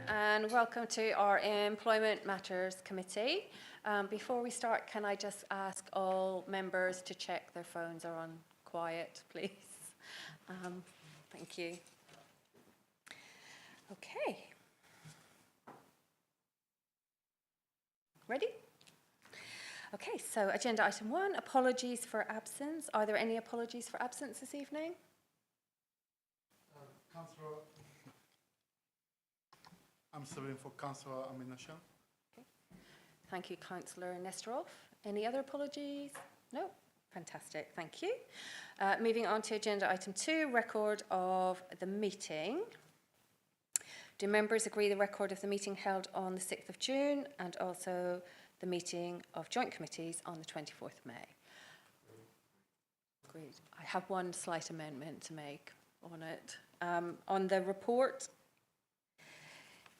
and welcome to our Employment Matters Committee. Before we start, can I just ask all members to check their phones are on quiet, please? Thank you. Okay. Ready? Okay, so agenda item 1, apologies for absence. Are there any apologies for absence this evening? Councillor, I'm subbing for Councillor Aminashan. Okay. Thank you, Councillor Nesterov. Any other apologies? No? Fantastic, thank you. Moving on to agenda item 2, record of the meeting. Do members agree the record of the meeting held on the 6th of June and also the meeting of joint committees on the 24th of May? Agreed. I have one slight amendment to make on it. On the report,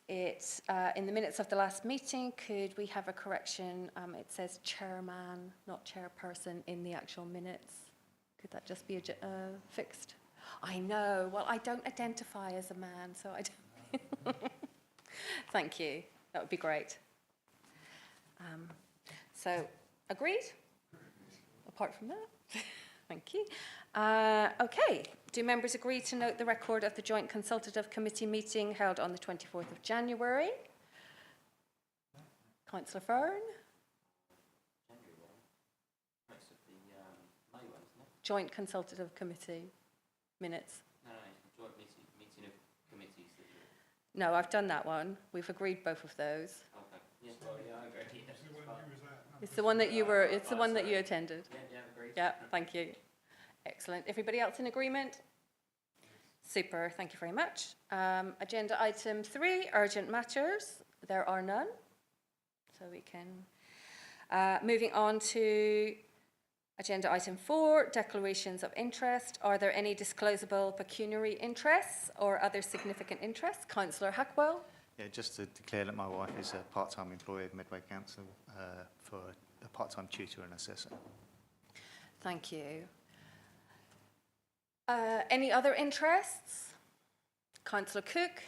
it's in the minutes of the last meeting, could we have a correction? It says chairman, not chairperson in the actual minutes. Could that just be fixed? I know, well, I don't identify as a man, so I don't. Thank you, that would be great. So, agreed? Apart from that, thank you. Okay, do members agree to note the record of the Joint Consultative Committee meeting held on the 24th of January? Councillor Fern? Joint Consultative Committee minutes. No, joint meeting of committees. No, I've done that one. We've agreed both of those. Okay. Yes, well, yeah, I agree. It's the one that you were. It's the one that you attended. Yeah, agreed. Yeah, thank you. Excellent. Everybody else in agreement? Super, thank you very much. Agenda item 3, urgent matters. There are none. So we can... moving on to agenda item 4, declarations of interest. Are there any disclosable pecuniary interests or other significant interests? Councillor Hackwell. Yeah, just to declare that my wife is a part-time employee of Medway Council for a part-time tutor and assessor. Thank you. Any other interests? Councillor Cook.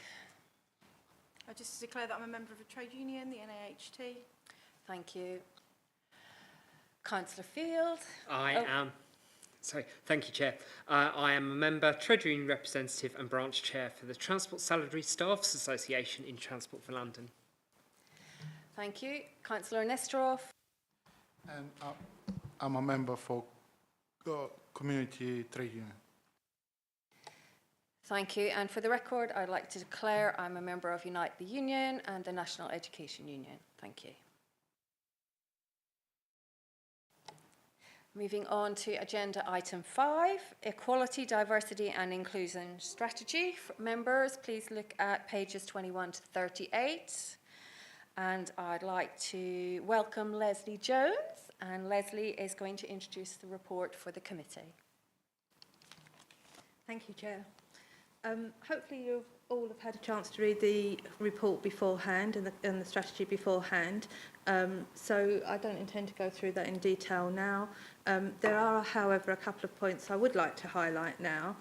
I just declare that I'm a member of a trade union, the NAHT. Thank you. Councillor Field. I am. Sorry, thank you, Chair. I am a member, Trade Union representative and branch chair for the Transport Salary Staffs Association in Transport for London. Thank you. Councillor Nesterov. And I'm a member for Community Trade Union. Thank you. And for the record, I'd like to declare I'm a member of Unite the Union and the National Education Union. Thank you. Moving on to agenda item 5, Equality, Diversity and Inclusion Strategy. Members, please look at pages 21 to 38. And I'd like to welcome Leslie Jones, and Leslie is going to introduce the report for the committee. Thank you, Chair. Hopefully you all have had a chance to read the report beforehand and the strategy beforehand. So I don't intend to go through that in detail now. There are, however, a couple of points I would like to highlight now.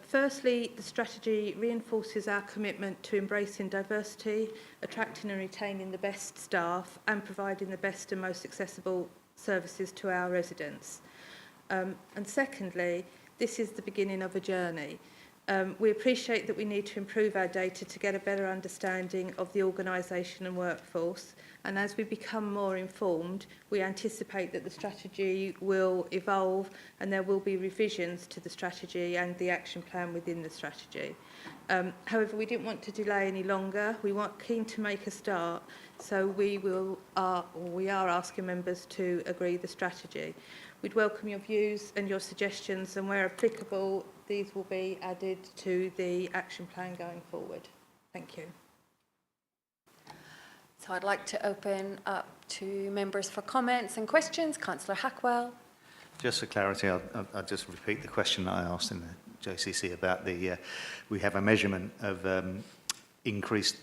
Firstly, the strategy reinforces our commitment to embracing diversity, attracting and retaining the best staff and providing the best and most accessible services to our residents. And secondly, this is the beginning of a journey. We appreciate that we need to improve our data to get a better understanding of the organisation and workforce, and as we become more informed, we anticipate that the strategy will evolve and there will be revisions to the strategy and the action plan within the strategy. However, we didn't want to delay any longer. We were keen to make a start, so we are asking members to agree the strategy. We'd welcome your views and your suggestions, and where applicable, these will be added to the action plan going forward. Thank you. So I'd like to open up to members for comments and questions. Councillor Hackwell. Just for clarity, I'll just repeat the question that I asked in the JCC about the, we have a measurement of increased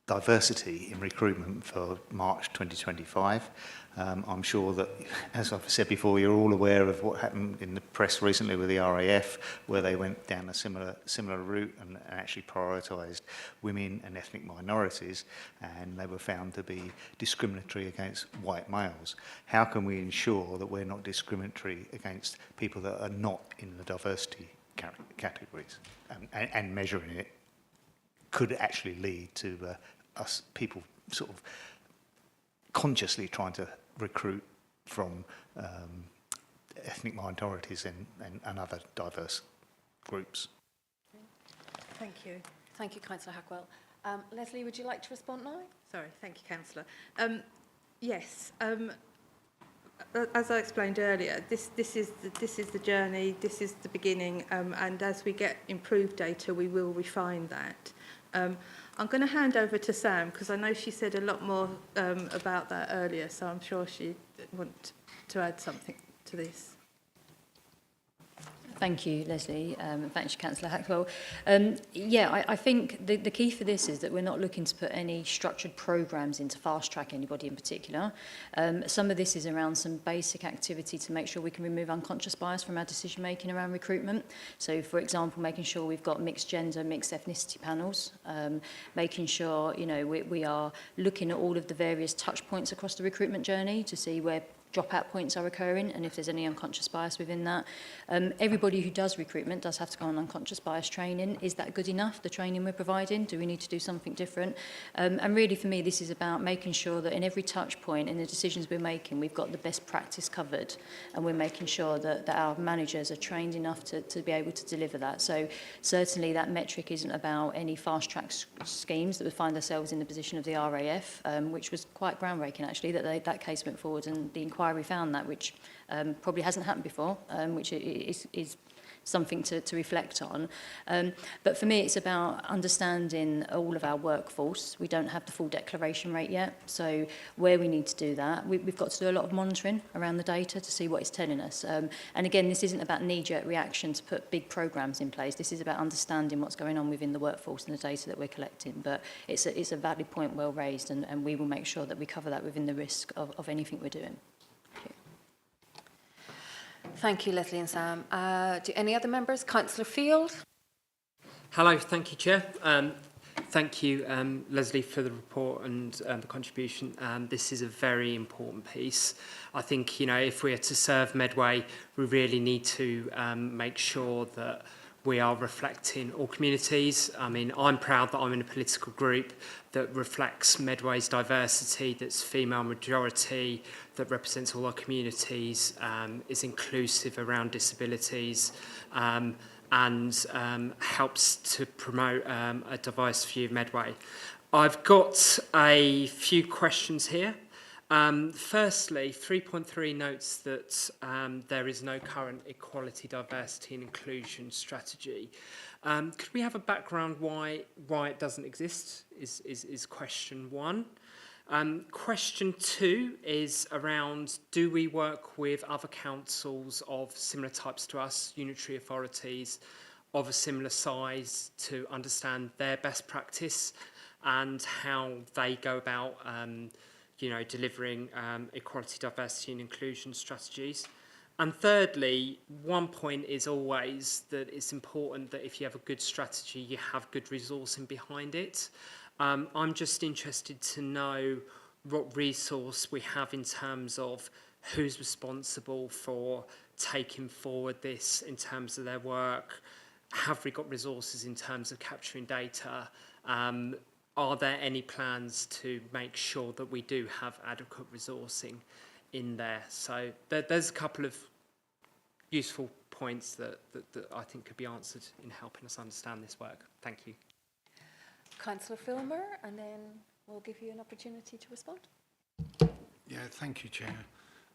diversity in recruitment for March 2025. I'm sure that, as I've said before, you're all aware of what happened in the press recently with the RAF, where they went down a similar route and actually prioritised women and ethnic minorities, and they were found to be discriminatory against white males. How can we ensure that we're not discriminatory against people that are not in the diversity categories? And measuring it could actually lead to us people sort of consciously trying to recruit from ethnic minorities and other diverse groups. Thank you. Thank you, Councillor Hackwell. Leslie, would you like to respond now? Sorry, thank you, Councillor. Yes, as I explained earlier, this is the journey, this is the beginning, and as we get improved data, we will refine that. I'm going to hand over to Sam because I know she said a lot more about that earlier, so I'm sure she'd want to add something to this. Thank you, Leslie, and thanks, Councillor Hackwell. I think the key for this is that we're not looking to put any structured programmes in to fast-track anybody in particular. Some of this is around some basic activity to make sure we can remove unconscious bias from our decision-making around recruitment. So, for example, making sure we've got mixed gender, mixed ethnicity panels, making sure, we are looking at all of the various touch points across the recruitment journey to see where dropout points are occurring and if there's any unconscious bias within that. Everybody who does recruitment does have to go on unconscious bias training. Is that good enough, the training we're providing? Do we need to do something different? And really for me this is about making sure that in every touch point in the decisions we're making we've got the best practice covered and we're making sure that our managers are trained enough to be able to deliver that. So certainly that metric isn't about any fast track schemes that would find ourselves in the position of the RAF, which was quite groundbreaking actually that case went forward and the inquiry found that, which probably hasn't happened before, which is something to reflect on. But for me, it's about understanding all of our workforce. We don't have the full declaration rate yet, so where we need to do that, we've got to do a lot of monitoring around the data to see what it's telling us. And again, this isn't about knee-jerk reaction to put big programs in place. This is about understanding what's going on within the workforce and the data that we're collecting. But it's a valid point, well raised, and we will make sure that we cover that within the risk of anything we're doing. Thank you, Leslie and Sam. Do any other members? Councillor Field. Hello, thank you, Chair. Thank you, Leslie, for the report and the contribution. This is a very important piece. I think, if we are to serve Medway, we really need to make sure that we are reflecting all communities. I mean, I'm proud that I'm in a political group that reflects Medway's diversity, that's female majority, that represents all our communities, is inclusive around disabilities, and helps to promote a diverse view of Medway. I've got a few questions here. Firstly, 3.3 notes that there is no current equality, diversity and inclusion strategy. Could we have a background why it doesn't exist is question one. Question two is around, do we work with other councils of similar types to us, unitary authorities of a similar size, to understand their best practice and how they go about delivering equality, diversity and inclusion strategies? And thirdly, one point is always that it's important that if you have a good strategy, you have good resourcing behind it. I'm just interested to know what resource we have in terms of who's responsible for taking forward this in terms of their work. Have we got resources in terms of capturing data? Are there any plans to make sure that we do have adequate resourcing in there? So there's a couple of useful points that I think could be answered in helping us understand this work. Thank you. Councillor Filmer, and then we'll give you an opportunity to respond. Yeah, thank you, Chair.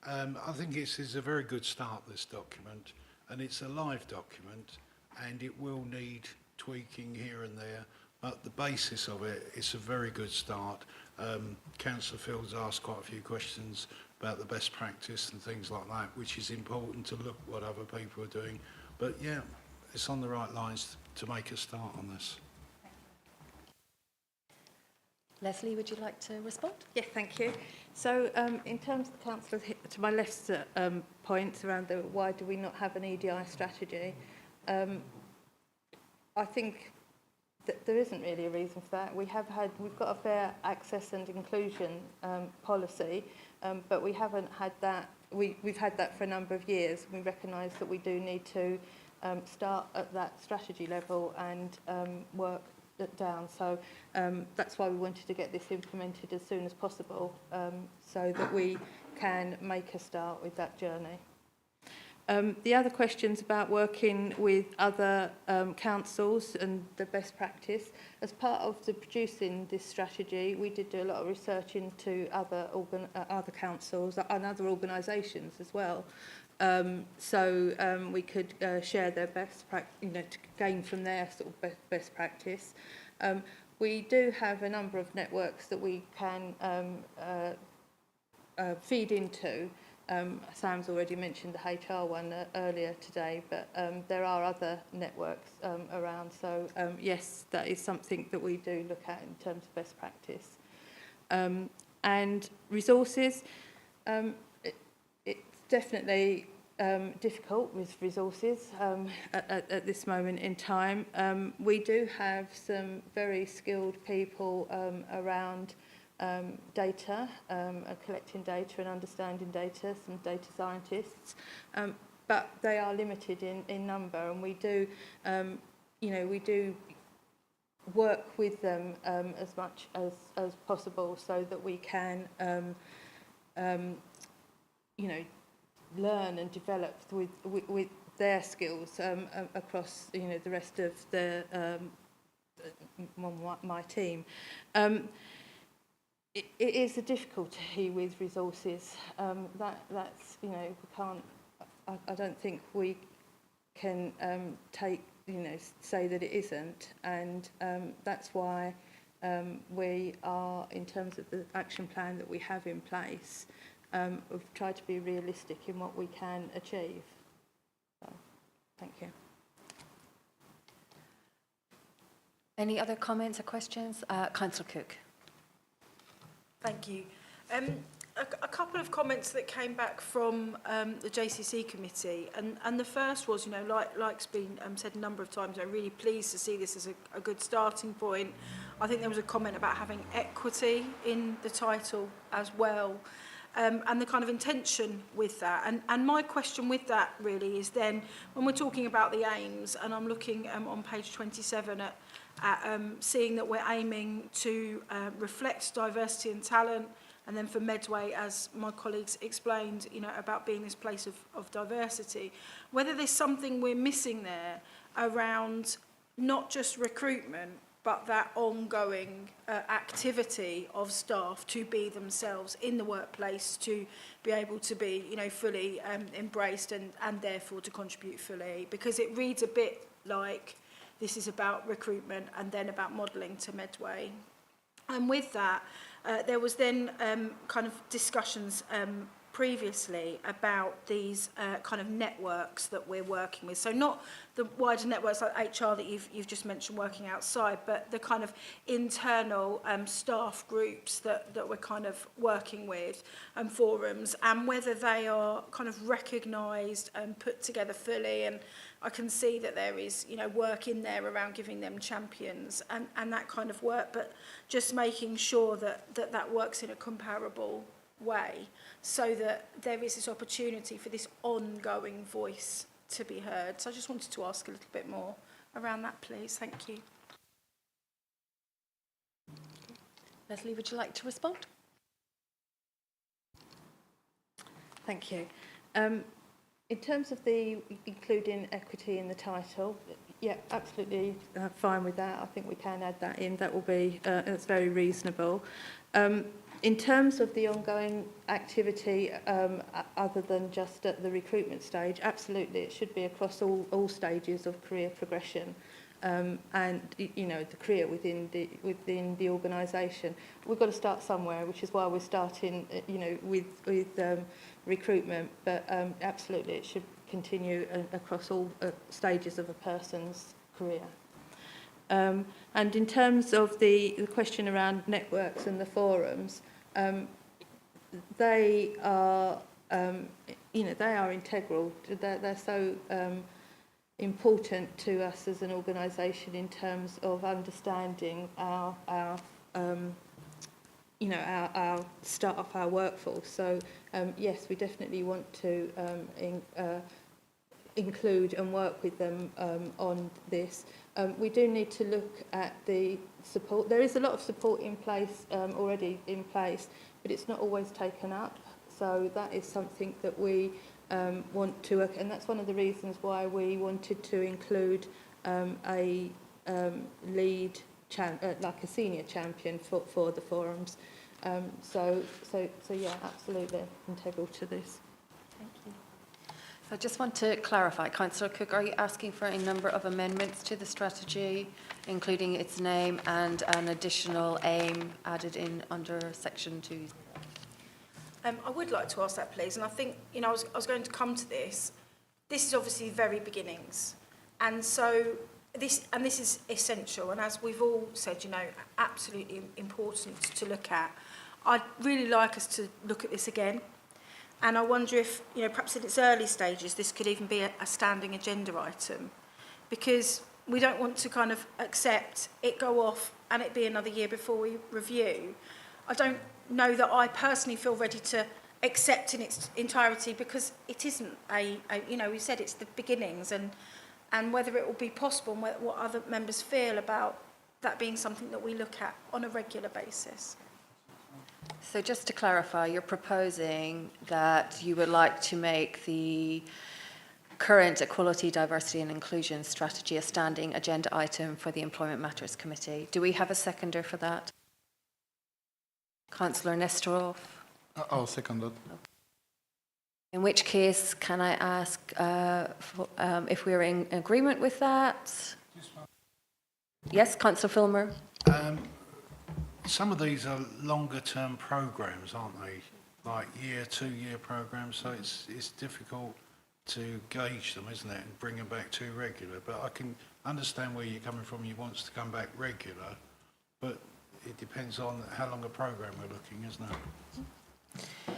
I think this is a very good start, this document, and it's a live document, and it will need tweaking here and there, but the basis of it is a very good start. Councillor Fields asked quite a few questions about the best practice and things like that, which is important to look what other people are doing. But yeah, it's on the right lines to make a start on this. Leslie, would you like to respond? Yes, thank you. So in terms of the councillor to my left's points around the why do we not have an EDI strategy, I think that there isn't really a reason for that. We've got a fair access and inclusion policy, but we haven't had that. We've had that for a number of years. We recognise that we do need to start at that strategy level and work it down. So that's why we wanted to get this implemented as soon as possible, so that we can make a start with that journey. The other questions about working with other councils and the best practice. As part of the producing this strategy, we did do a lot of research into other councils and other organisations as well. So we could share their best practice, to gain from their sort of best practice. We do have a number of networks that we can feed into. Sam's already mentioned the HR one earlier today, but there are other networks around. So yes, that is something that we do look at in terms of best practice. And resources, it's definitely difficult with resources at this moment in time. We do have some very skilled people around data, collecting data and understanding data, some data scientists, but they are limited in number, and we do, we do work with them as much as possible so that we can, learn and develop with their skills across, the rest of my team. It is a difficulty with resources. That's we can't. I don't think we can say that it isn't, and that's why we are, in terms of the action plan that we have in place, we've tried to be realistic in what we can achieve. So, thank you. Any other comments or questions? Councillor Cook. Thank you. A couple of comments that came back from the JCC committee, and the first was, like's been said a number of times, I'm really pleased to see this as a good starting point. I think there was a comment about having equity in the title as well, and the kind of intention with that. And my question with that really is then, when we're talking about the aims, and I'm looking on page 27 at seeing that we're aiming to reflect diversity and talent, and then for Medway, as my colleagues explained, about being this place of diversity, whether there's something we're missing there around not just recruitment, but that ongoing activity of staff to be themselves in the workplace, to be able to be, fully embraced and therefore to contribute fully, because it reads a bit like this is about recruitment and then about modelling to Medway. And with that, there was then kind of discussions previously about these kind of networks that we're working with. So not the wider networks like HR that you've just mentioned working outside, but the kind of internal staff groups that we're kind of working with, and forums, and whether they are kind of recognised and put together fully. And I can see that there is, work in there around giving them champions and that kind of work, but just making sure that works in a comparable way, so that there is this opportunity for this ongoing voice to be heard. So I just wanted to ask a little bit more around that, please. Thank you. Leslie, would you like to respond? Thank you. In terms of the including equity in the title, yeah, absolutely fine with that. I think we can add that in. That will be, that's very reasonable. In terms of the ongoing activity, other than just at the recruitment stage, absolutely, it should be across all stages of career progression, and the career within the organisation. We've got to start somewhere, which is why we're starting, with recruitment. But absolutely, it should continue across all stages of a person's career. And in terms of the question around networks and the forums, they are, they are integral. They're so important to us as an organisation in terms of understanding our staff, our workforce. So yes, we definitely want to include and work with them on this. We do need to look at the support. There is a lot of support in place, already in place, but it's not always taken up. So that is something that we want to, and that's one of the reasons why we wanted to include a lead, like a senior champion for the forums. So yeah, absolutely integral to this. Thank you. I just want to clarify, Councillor Cook, are you asking for a number of amendments to the strategy, including its name and an additional aim added in under section 2? I would like to ask that, please. And I think, I was going to come to this. This is obviously the very beginnings. And so this is essential. And as we've all said, absolutely important to look at. I'd really like us to look at this again. And I wonder if, perhaps in its early stages, this could even be a standing agenda item. Because we don't want to kind of accept it go off and it be another year before we review. I don't know that I personally feel ready to accept in its entirety, because it isn't we said it's the beginnings, and whether it will be possible and what other members feel about that being something that we look at on a regular basis. So just to clarify, you're proposing that you would like to make the current Equality, Diversity and Inclusion strategy a standing agenda item for the Employment Matters Committee. Do we have a seconder for that? Councillor Nestorov? I'll second that. In which case, can I ask if we're in agreement with that? Yes, Councillor Filmer? Some of these are longer-term programs, aren't they? Like two-year programs, so it's difficult to gauge them, isn't it, and bring them back too regular. But I can understand where you're coming from. You want to come back regular, but it depends on how long a program we're looking, isn't it?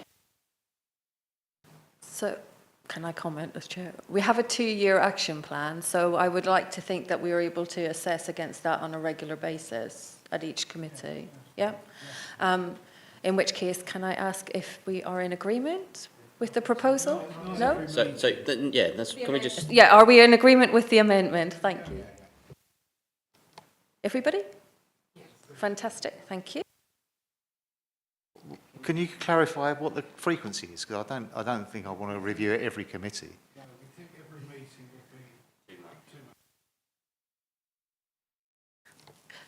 So, can I comment as chair? We have a 2-year action plan, so I would like to think that we are able to assess against that on a regular basis at each committee. Yeah? In which case, can I ask if we are in agreement with the proposal? No? Can we just... Yeah, are we in agreement with the amendment? Thank you. Everybody? Fantastic, thank you. Can you clarify what the frequency is? Because I don't think I want to review it every committee. Yeah, we think every meeting would be 2 months.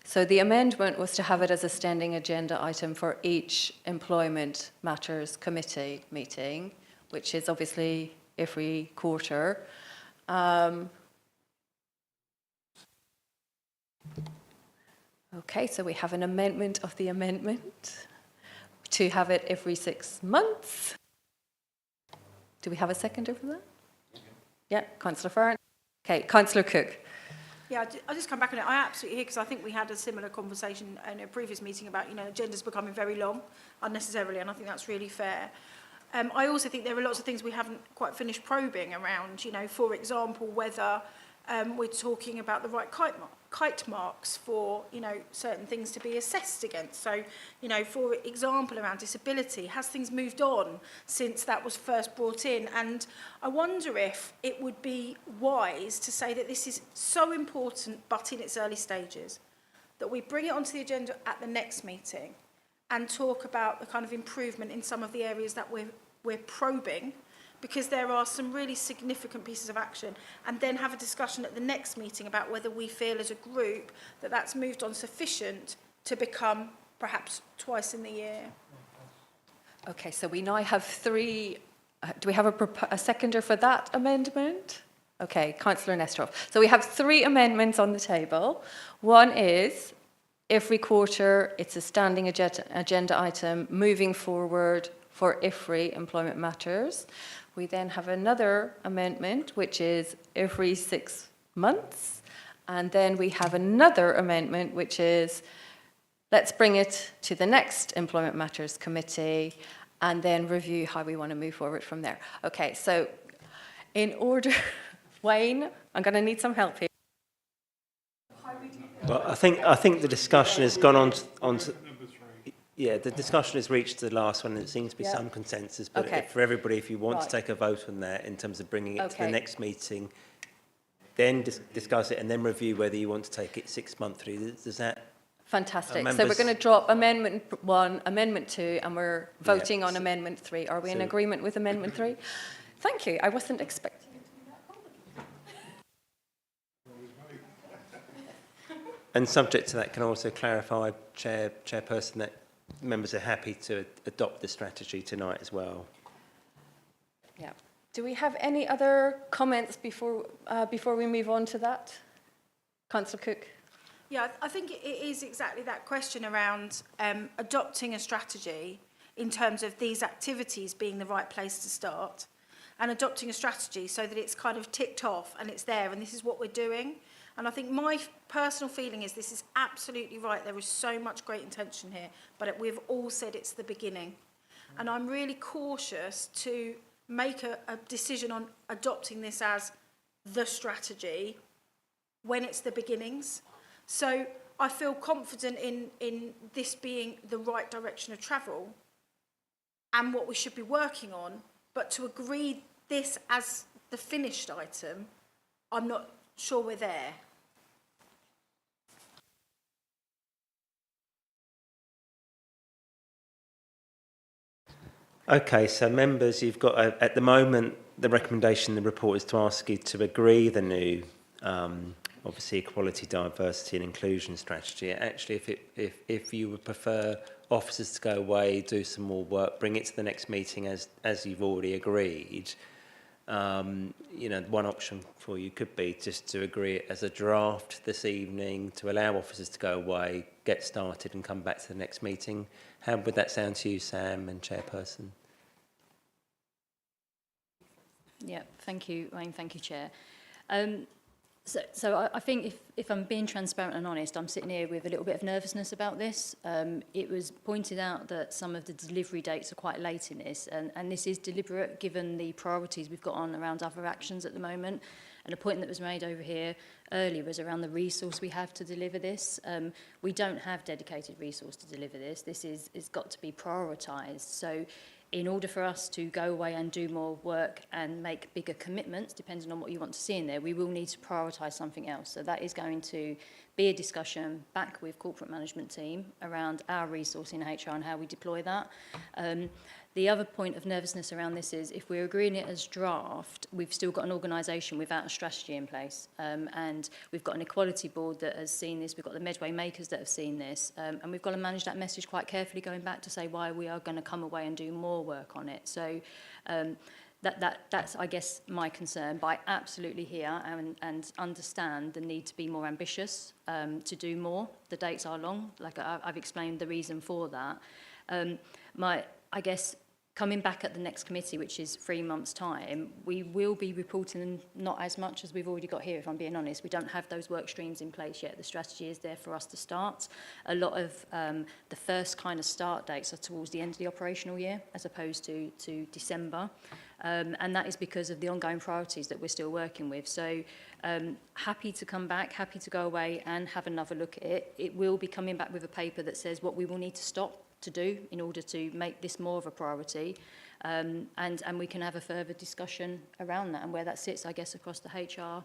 So the amendment was to have it as a standing agenda item for each Employment Matters Committee meeting, which is obviously every quarter. Okay, so we have an amendment of the amendment to have it every 6 months. Do we have a seconder for that? Yeah, Councillor Farron. Okay, Councillor Cook. Yeah, I'll just come back on it. I absolutely hear, because I think we had a similar conversation in a previous meeting about, agendas becoming very long unnecessarily, and I think that's really fair. I also think there are lots of things we haven't quite finished probing around, for example, whether we're talking about the right kite marks for, certain things to be assessed against. So, for example, around disability, has things moved on since that was first brought in? And I wonder if it would be wise to say that this is so important, but in its early stages, that we bring it onto the agenda at the next meeting and talk about the kind of improvement in some of the areas that we're probing, because there are some really significant pieces of action, and then have a discussion at the next meeting about whether we feel as a group that that's moved on sufficient to become perhaps twice in the year. Okay, so we now have 3. Do we have a seconder for that amendment? Okay, Councillor Nestorov. So we have 3 amendments on the table. One is every quarter, it's a standing agenda item moving forward for IFRI Employment Matters. We then have another amendment, which is every 6 months. And then we have another amendment, which is, let's bring it to the next Employment Matters Committee and then review how we want to move forward from there. Okay, so in order, Wayne, I'm going to need some help here. Well, I think the discussion has gone on to yeah, the discussion has reached the last one, and there seems to be some consensus. But Okay. for everybody, if you want Right. to take a vote on that in terms of bringing it to Okay. the next meeting, then discuss it and then review whether you want to take it 6 monthly. Does that? Fantastic. So we're members- going to drop Amendment 1, Amendment 2, and we're voting on so- Amendment 3. Are we in so- agreement with Amendment 3? Thank you. I wasn't expecting it to be that And subject to that, can I also clarify, Chairperson, that members are happy to adopt the strategy tonight as well? Yeah. Do we have any other comments before we move on to that? Councillor Cook? Yeah, I think it is exactly that question around adopting a strategy in terms of these activities being the right place to start, and adopting a strategy so that it's kind of ticked off and it's there and this is what we're doing. And I think my personal feeling is this is absolutely right. There is so much great intention here, but we've all said it's the beginning. And I'm really cautious to make a decision on adopting this as the strategy when it's the beginnings. So I feel confident in this being the right direction of travel and what we should be working on, but to agree this as the finished item, I'm not sure we're there. Okay, so members, you've got, at the moment, the recommendation in the report is to ask you to agree the new, obviously, equality, diversity and inclusion strategy. Actually, if you would prefer officers to go away, do some more work, bring it to the next meeting as you've already agreed, you know, one option for you could be just to agree it as a draft this evening to allow officers to go away, get started and come back to the next meeting. How would that sound to you, Sam and Chairperson? Yeah, thank you, Wayne. Thank you, Chair. So I think if I'm being transparent and honest, I'm sitting here with a little bit of nervousness about this. It was pointed out that some of the delivery dates are quite late in this, and this is deliberate given the priorities we've got on around other actions at the moment. And a point that was made over here earlier was around the resource we have to deliver this. We don't have dedicated resource to deliver this. This is got to be prioritised. So in order for us to go away and do more work and make bigger commitments, depending on what you want to see in there, we will need to prioritise something else. So that is going to be a discussion back with corporate management team around our resource in HR and how we deploy that. The other point of nervousness around this is if we're agreeing it as draft, we've still got an organisation without a strategy in place. And we've got an equality board that has seen this, we've got the Medway makers that have seen this, and we've got to manage that message quite carefully going back to say why we are going to come away and do more work on it. So that's, I guess, my concern. But I absolutely hear and understand the need to be more ambitious, to do more. The dates are long, like I've explained the reason for that. I guess, coming back at the next committee, which is 3 months' time, we will be reporting not as much as we've already got here, if I'm being honest. We don't have those work streams in place yet. The strategy is there for us to start. A lot of the first kind of start dates are towards the end of the operational year, as opposed to December. And that is because of the ongoing priorities that we're still working with. So happy to come back, happy to go away and have another look at it. It will be coming back with a paper that says what we will need to stop to do in order to make this more of a priority, and we can have a further discussion around that and where that sits, I guess, across the HR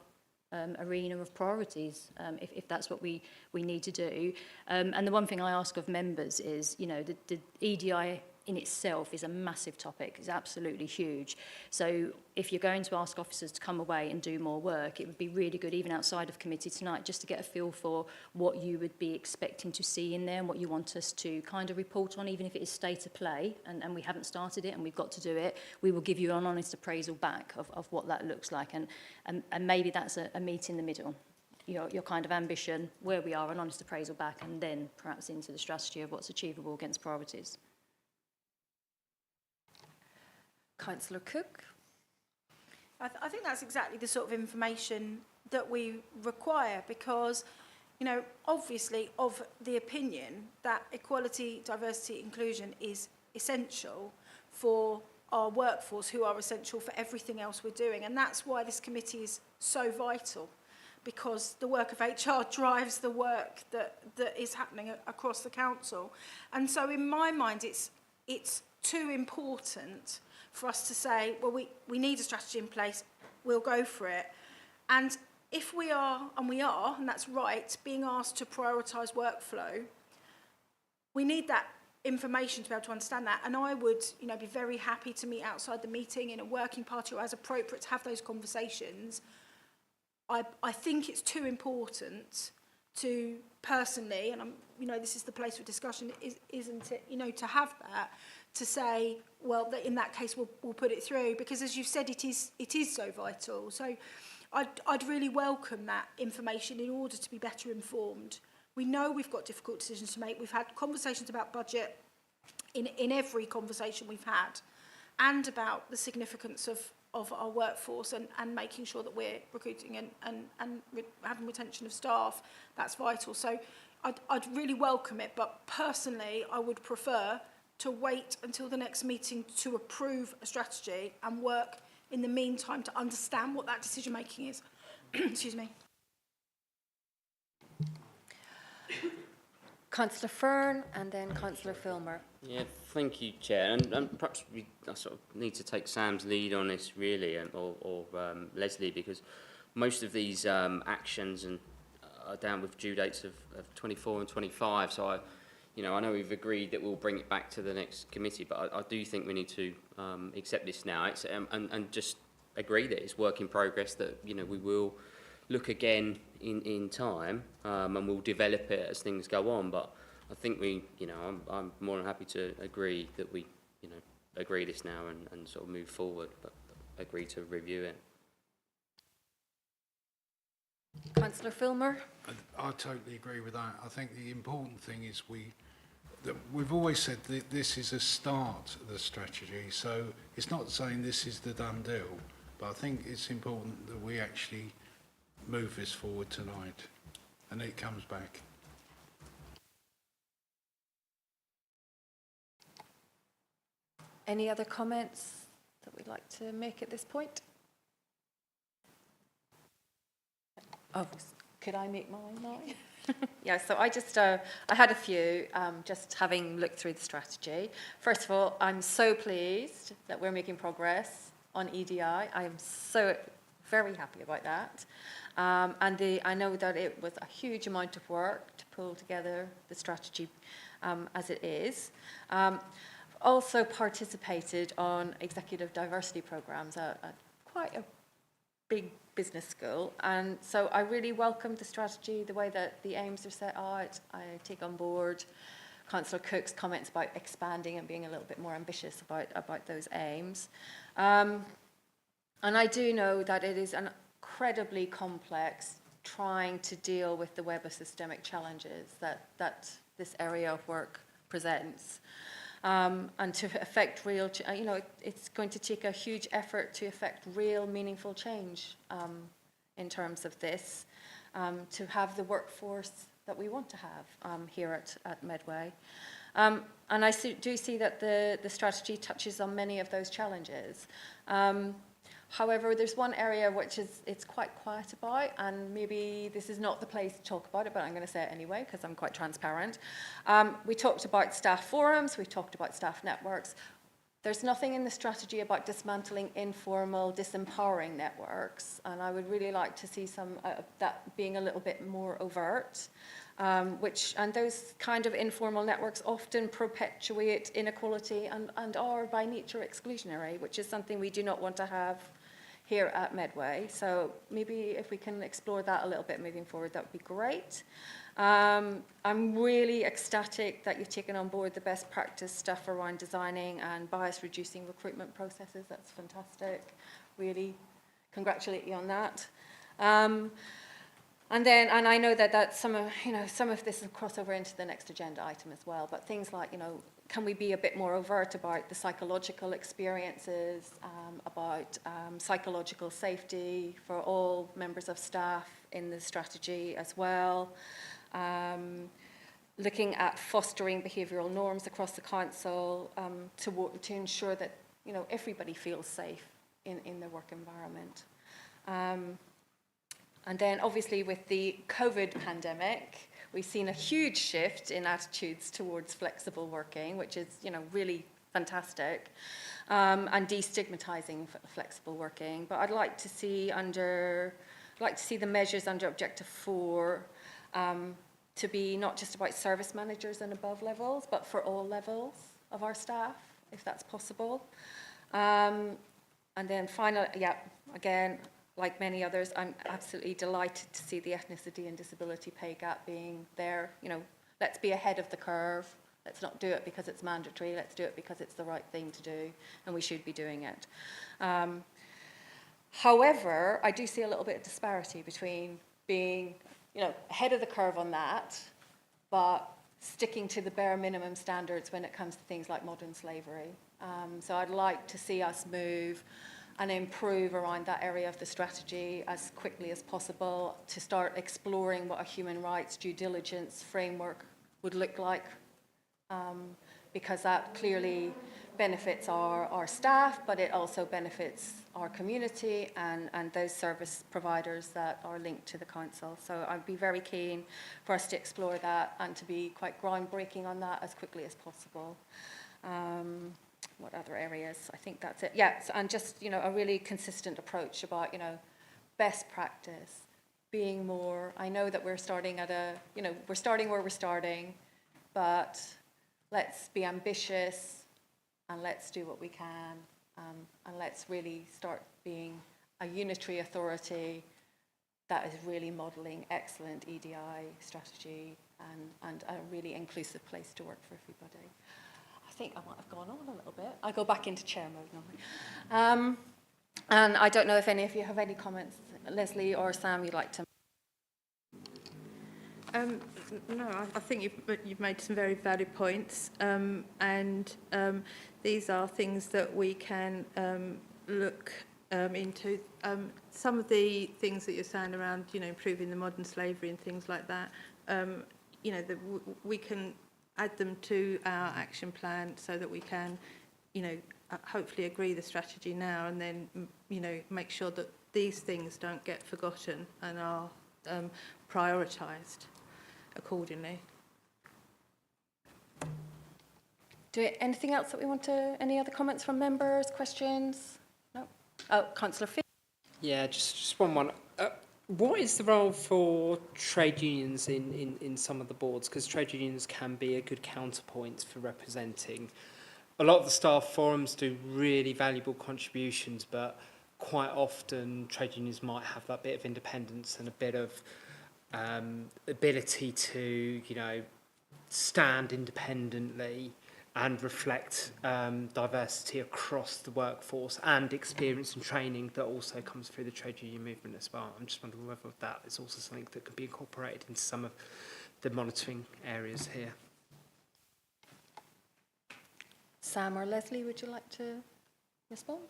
arena of priorities, if that's what we need to do. And the one thing I ask of members is, you know, the EDI in itself is a massive topic. It's absolutely huge. So if you're going to ask officers to come away and do more work, it would be really good, even outside of committee tonight, just to get a feel for what you would be expecting to see in there and what you want us to kind of report on, even if it is state of play and we haven't started it and we've got to do it. We will give you an honest appraisal back of what that looks like, and maybe that's a meet in the middle. Your kind of ambition, where we are, an honest appraisal back, and then perhaps into the strategy of what's achievable against priorities. Councillor Cook? I think that's exactly the sort of information that we require, because, you know, obviously of the opinion that equality, diversity, inclusion is essential for our workforce, who are essential for everything else we're doing. And that's why this committee is so vital, because the work of HR drives the work that is happening across the council. And so in my mind, it's too important for us to say, well, we need a strategy in place, we'll go for it. And if we are, and that's right, being asked to prioritise workflow, we need that information to be able to understand that. And I would, you know, be very happy to meet outside the meeting in a working party, or as appropriate to have those conversations. I think it's too important to personally, and you know, this is the place for discussion, isn't it? You know, to have that, to say, well, that in that case we'll put it through, because as you've said, it is so vital. So I'd really welcome that information in order to be better informed. We know we've got difficult decisions to make. We've had conversations about budget in every conversation we've had, and about the significance of our workforce and making sure that we're recruiting and having retention of staff. That's vital. So I'd really welcome it, but personally I would prefer to wait until the next meeting to approve a strategy and work in the meantime to understand what that decision making is. Excuse me. Councillor Fern and then Councillor Filmer. Yeah, thank you, Chair. And perhaps I sort of need to take Sam's lead on this, really, or Leslie, because most of these actions are down with due dates of 24 and 25. So I know we've agreed that we'll bring it back to the next committee, but I do think we need to accept this now. It's, and just agree that it's work in progress. That we will look again in time, and we'll develop it as things go on. But I think I'm more than happy to agree that we, agree this now and sort of move forward, but agree to review it. Councillor Filmer. I totally agree with that. I think the important thing is we've always said that this is a start of the strategy, so it's not saying this is the done deal, but I think it's important that we actually move this forward tonight and it comes back. Any other comments that we'd like to make at this point? Oh, could I make mine now? Yeah, so I had a few, just having looked through the strategy. First of all, I'm so pleased that we're making progress on EDI. I am so very happy about that. I know that it was a huge amount of work to pull together the strategy as it is. Also participated on executive diversity programs at quite a big business school, and so I really welcomed the strategy, the way that the aims are set out. I take on board Councillor Cook's comments about expanding and being a little bit more ambitious about those aims. And I do know that it is incredibly complex trying to deal with the web of systemic challenges that this area of work presents. And to affect real, it's going to take a huge effort to affect real meaningful change in terms of this, to have the workforce that we want to have here at Medway. And I do see that the strategy touches on many of those challenges. However, there's one area which it's quite quiet about, and maybe this is not the place to talk about it, but I'm going to say it anyway because I'm quite transparent. We talked about staff forums, we talked about staff networks. There's nothing in the strategy about dismantling informal, disempowering networks, and I would really like to see some that being a little bit more overt. And those kind of informal networks often perpetuate inequality and are by nature exclusionary, which is something we do not want to have here at Medway. So maybe if we can explore that a little bit moving forward, that would be great. I'm really ecstatic that you've taken on board the best practice stuff around designing and bias reducing recruitment processes. That's fantastic. Really congratulate you on that. And then, and I know that some of this will cross over into the next agenda item as well, but things like, can we be a bit more overt about the psychological experiences, about psychological safety for all members of staff in the strategy as well, looking at fostering behavioural norms across the council to ensure that, everybody feels safe in their work environment. And then obviously with the COVID pandemic, we've seen a huge shift in attitudes towards flexible working, which is, really fantastic, and destigmatizing flexible working. But I'd like to see the measures under Objective 4 to be not just about service managers and above levels, but for all levels of our staff, if that's possible. And then finally, again, like many others, I'm absolutely delighted to see the ethnicity and disability pay gap being there. Let's be ahead of the curve. Let's not do it because it's mandatory. Let's do it because it's the right thing to do, and we should be doing it. However, I do see a little bit of disparity between being, ahead of the curve on that, but sticking to the bare minimum standards when it comes to things like modern slavery. So I'd like to see us move and improve around that area of the strategy as quickly as possible to start exploring what a human rights due diligence framework would look like, because that clearly benefits our staff, but it also benefits our community and those service providers that are linked to the council. So I'd be very keen for us to explore that and to be quite groundbreaking on that as quickly as possible. What other areas? I think that's it. Yeah, and just, a really consistent approach about, best practice, being more, I know that we're starting at we're starting where we're starting, but let's be ambitious and let's do what we can, and let's really start being a unitary authority that is really modelling excellent EDI strategy and a really inclusive place to work for everybody. I think I might have gone on a little bit. I go back into chair mode now. And I don't know if any of you have any comments, Leslie or Sam, you'd like to. No, I think you've made some very valid points, and these are things that we can look into. Some of the things that you're saying around, improving the modern slavery and things like that, we can add them to our action plan so that we can, hopefully agree the strategy now and then, make sure that these things don't get forgotten and are prioritised accordingly. Anything else that we want to, any other comments from members, questions? No? Oh, Councillor Fee. Yeah, just one. What is the role for trade unions in some of the boards? Because trade unions can be a good counterpoint for representing. A lot of the staff forums do really valuable contributions, but quite often trade unions might have that bit of independence and a bit of ability to, stand independently and reflect diversity across the workforce and experience and training that also comes through the trade union movement as well. I'm just wondering whether that is also something that could be incorporated into some of the monitoring areas here. Sam or Leslie, would you like to respond?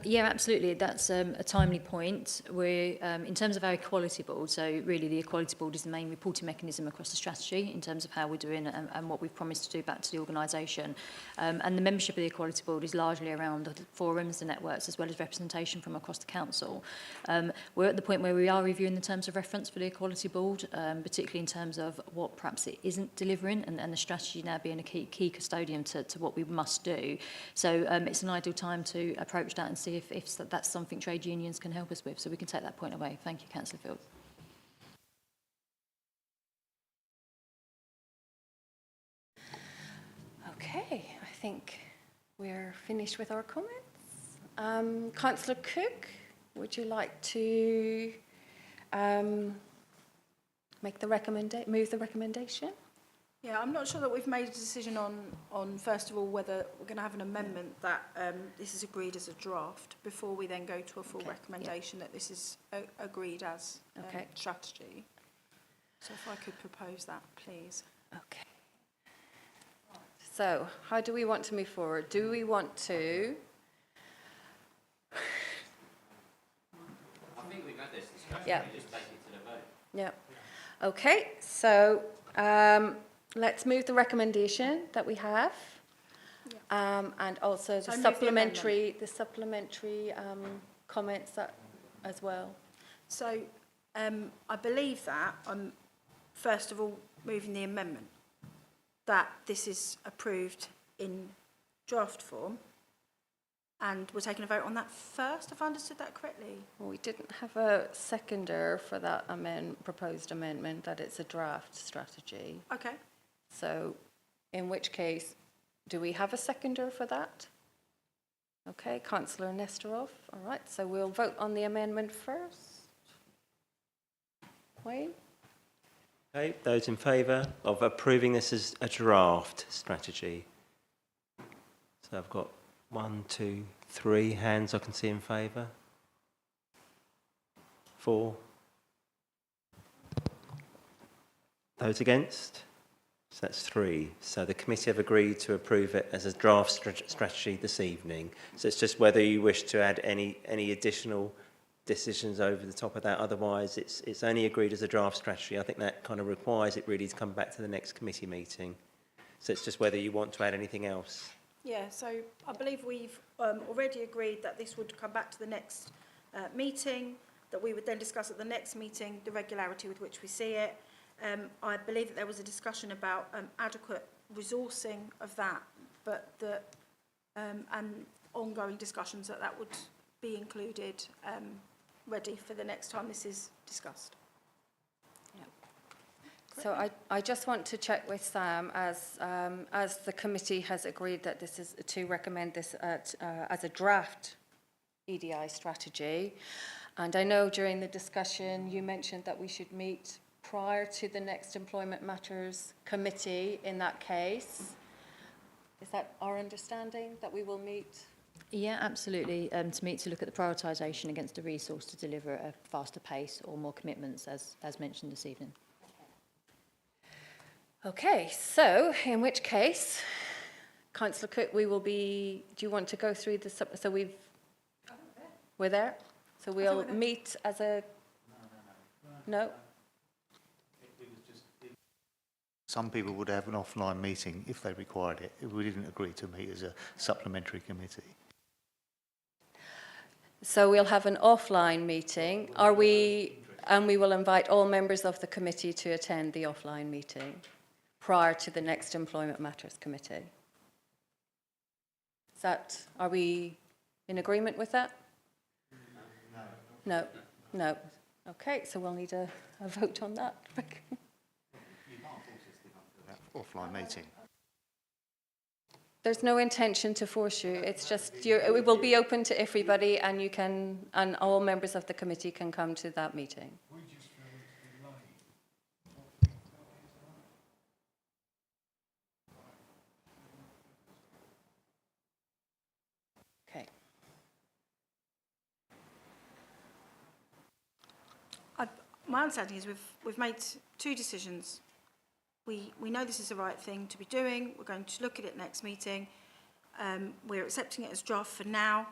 Yeah, absolutely. That's a timely point. We're, in terms of our equality board, so really the equality board is the main reporting mechanism across the strategy in terms of how we're doing and what we've promised to do back to the organisation. And the membership of the equality board is largely around the forums, the networks, as well as representation from across the council. We're at the point where we are reviewing the terms of reference for the equality board, particularly in terms of what perhaps it isn't delivering and the strategy now being a key custodian to what we must do. So it's an ideal time to approach that and see if that's something trade unions can help us with, so we can take that point away. Thank you, Councillor Field. Okay, I think we're finished with our comments. Councillor Cook, would you like to move the recommendation? Yeah, I'm not sure that we've made a decision on first of all, whether we're going to have an amendment that this is agreed as a draft before we then go to a full Okay, recommendation that this is agreed as Okay. strategy. So if I could propose that, please. Okay. So, how do we want to move forward? Do we want to? I think we've had this discussion. Yeah. We just take it to the vote. Yeah. Okay, so let's move the recommendation that we have. And also So the move the supplementary comments that as well. So I believe that I'm first of all moving the amendment that this is approved in draft form, and we're taking a vote on that first, if I understood that correctly. Well, we didn't have a seconder for that proposed amendment that it's a draft strategy. Okay. So in which case, do we have a seconder for that? Okay, Councillor Nesterov. All right, so we'll vote on the amendment first. Wayne? Okay, those in favour of approving this as a draft strategy? So I've got 1, 2, 3 hands I can see in favour. 4. Those against? So that's 3. So the committee have agreed to approve it as a draft strategy this evening. So it's just whether you wish to add any additional decisions over the top of that. Otherwise, it's only agreed as a draft strategy. I think that kind of requires it really to come back to the next committee meeting. So it's just whether you want to add anything else. Yeah, so I believe we've already agreed that this would come back to the next meeting, that we would then discuss at the next meeting the regularity with which we see it. I believe that there was a discussion about adequate resourcing of that, but that and ongoing discussions that would be included ready for the next time this is discussed. So I just want to check with Sam as the committee has agreed that this is to recommend this as a draft EDI strategy. And I know during the discussion you mentioned that we should meet prior to the next Employment Matters Committee in that case. Is that our understanding, that we will meet? Yeah, absolutely. To meet to look at the prioritisation against the resource to deliver at a faster pace or more commitments, as mentioned this evening. Okay, so in which case, Councillor Cook, we will be, do you want to go through the, so we're there? So we'll meet as a, no? Some people would have an offline meeting if they required it. We didn't agree to meet as a supplementary committee. So we'll have an offline meeting. And we will invite all members of the committee to attend the offline meeting prior to the next Employment Matters Committee. Are we in agreement with that? No. No. Okay, so we'll need a vote on that. Offline meeting. There's no intention to force you. It's just it will be open to everybody, and all members of the committee can come to that meeting. Okay. My understanding is we've made 2 decisions. We know this is the right thing to be doing. We're going to look at it next meeting. We're accepting it as draft for now.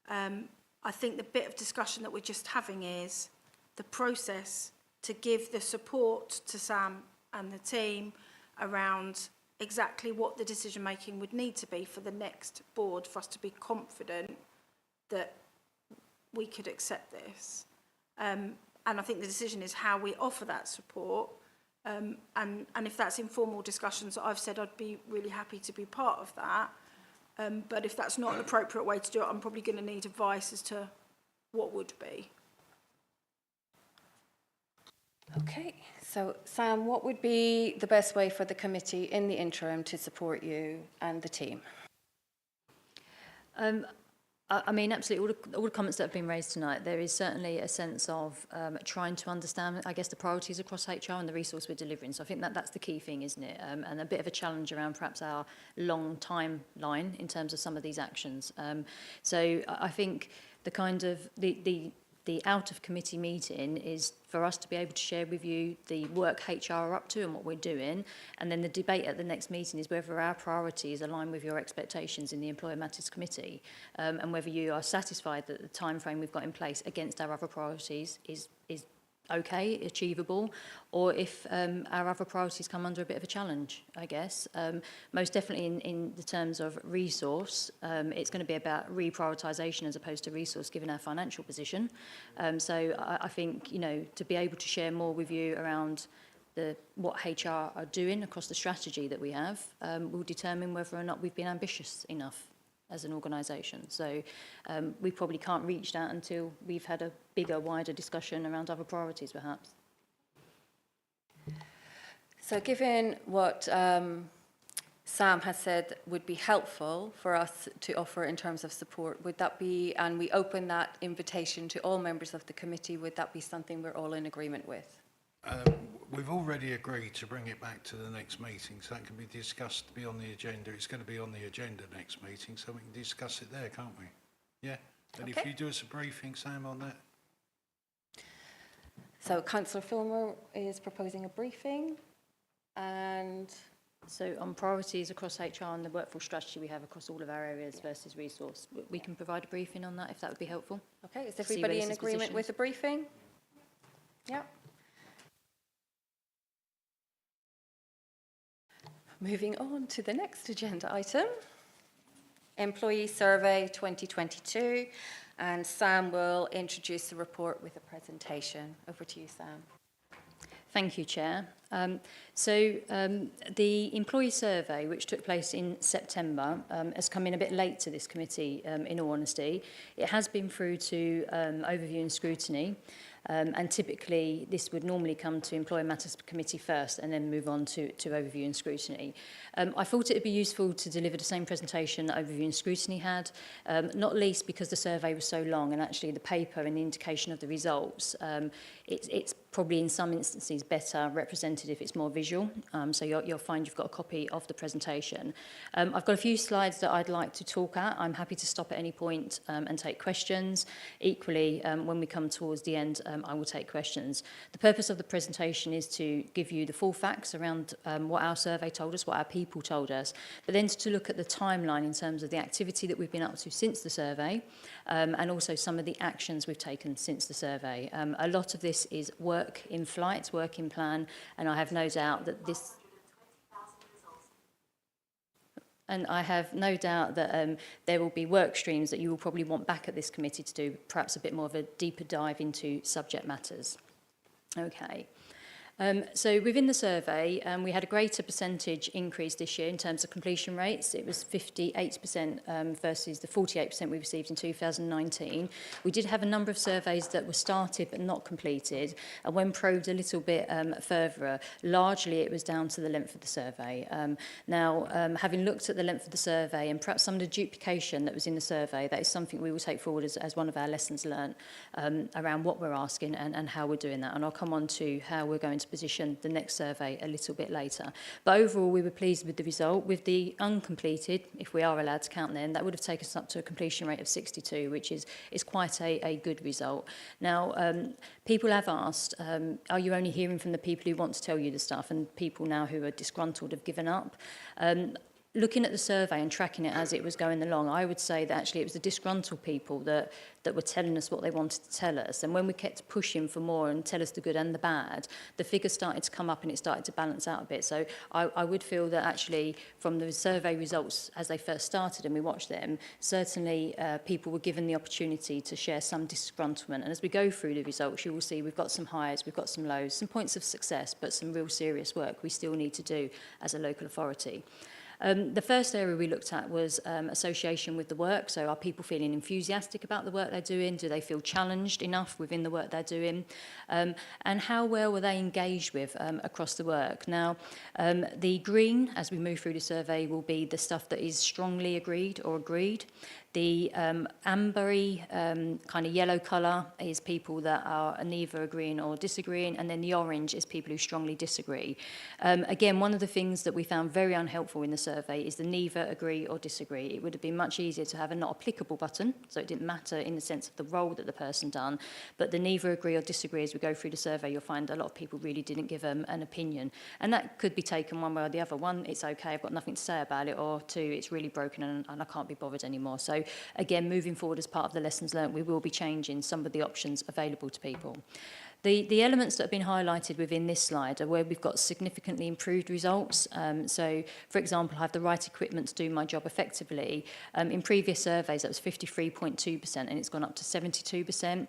I think the bit of discussion that we're just having is the process to give the support to Sam and the team around exactly what the decision making would need to be for the next board for us to be confident that we could accept this. And I think the decision is how we offer that support. And if that's informal discussions, I've said I'd be really happy to be part of that. But if that's not an appropriate way to do it, I'm probably going to need advice as to what would be. Okay, so Sam, what would be the best way for the committee in the interim to support you and the team? I mean, absolutely, all the comments that have been raised tonight, there is certainly a sense of trying to understand, I guess, the priorities across HR and the resource we're delivering. So I think that that's the key thing, isn't it? And a bit of a challenge around perhaps our long timeline in terms of some of these actions. So I think the kind of, the out of committee meeting is for us to be able to share with you the work HR are up to and what we're doing, and then the debate at the next meeting is whether our priorities align with your expectations in the Employer Matters Committee, and whether you are satisfied that the time frame we've got in place against our other priorities is okay, achievable, or if our other priorities come under a bit of a challenge, I guess. Most definitely in the terms of resource, it's going to be about reprioritisation as opposed to resource given our financial position. So I think, you know, to be able to share more with you around what HR are doing across the strategy that we have will determine whether or not we've been ambitious enough as an organisation. So we probably can't reach that until we've had a bigger, wider discussion around other priorities, perhaps. So given what Sam has said would be helpful for us to offer in terms of support, would that be, and we open that invitation to all members of the committee, would that be something we're all in agreement with? We've already agreed to bring it back to the next meeting, so that can be discussed, be on the agenda. It's going to be on the agenda next meeting, so we can discuss it there, can't we? Yeah? And Okay. if you do us a briefing, Sam, on that? So Councillor Filmer is proposing a briefing, and So on priorities across HR and the workforce strategy we have across all of our areas versus resource, we can provide a briefing on that if that would be helpful. okay, is See where everybody this in is agreement positioned. with the briefing? Yeah. Moving on to the next agenda item, Employee Survey 2022, and Sam will introduce the report with a presentation. Over to you, Sam. Thank you, Chair. The employee survey, which took place in September, has come in a bit late to this committee, in all honesty. It has been through to overview and scrutiny, and typically this would normally come to Employer Matters Committee first and then move on to overview and scrutiny. I thought it would be useful to deliver the same presentation that overview and scrutiny had, not least because the survey was so long, and actually the paper and the indication of the results, it's probably in some instances better represented if it's more visual. So you'll find you've got a copy of the presentation. I've got a few slides that I'd like to talk at. I'm happy to stop at any point and take questions. Equally, when we come towards the end, I will take questions. The purpose of the presentation is to give you the full facts around what our survey told us, what our people told us, but then to look at the timeline in terms of the activity that we've been up to since the survey, and also some of the actions we've taken since the survey. A lot of this is work in flight, work in plan, and I have no doubt that this... And I have no doubt that there will be work streams that you will probably want back at this committee to do perhaps a bit more of a deeper dive into subject matters. Okay. So within the survey, we had a greater percentage increase this year in terms of completion rates. It was 58% versus the 48% we received in 2019. We did have a number of surveys that were started but not completed, and when probed a little bit further, largely it was down to the length of the survey. Having looked at the length of the survey and perhaps some of the duplication that was in the survey, that is something we will take forward as one of our lessons learned around what we're asking and how we're doing that. And I'll come on to how we're going to position the next survey a little bit later. But overall, we were pleased with the result. With the uncompleted, if we are allowed to count them, that would have taken us up to a completion rate of 62, which is quite a good result. Now, people have asked, are you only hearing from the people who want to tell you the stuff, and people now who are disgruntled have given up? Looking at the survey and tracking it as it was going along, I would say that actually it was the disgruntled people that were telling us what they wanted to tell us. And when we kept pushing for more and tell us the good and the bad, the figures started to come up and it started to balance out a bit. So I would feel that actually from the survey results as they first started and we watched them, certainly people were given the opportunity to share some disgruntlement. And as we go through the results, you will see we've got some highs, we've got some lows, some points of success, but some real serious work we still need to do as a local authority. The first area we looked at was association with the work. So are people feeling enthusiastic about the work they're doing? Do they feel challenged enough within the work they're doing? And how well were they engaged with across the work? Now, the green, as we move through the survey, will be the stuff that is strongly agreed or agreed. The ambery kind of yellow colour is people that are neither agreeing or disagreeing, and then the orange is people who strongly disagree. Again, one of the things that we found very unhelpful in the survey is the neither agree or disagree. It would have been much easier to have a not applicable button, so it didn't matter in the sense of the role that the person done, but the neither agree or disagree, as we go through the survey, you'll find a lot of people really didn't give an opinion. And that could be taken one way or the other. One, it's okay, I've got nothing to say about it, or two, it's really broken and I can't be bothered anymore. So again, moving forward as part of the lessons learned, we will be changing some of the options available to people. The elements that have been highlighted within this slide are where we've got significantly improved results. So, for example, I have the right equipment to do my job effectively. In previous surveys, that was 53.2%, and it's gone up to 72%.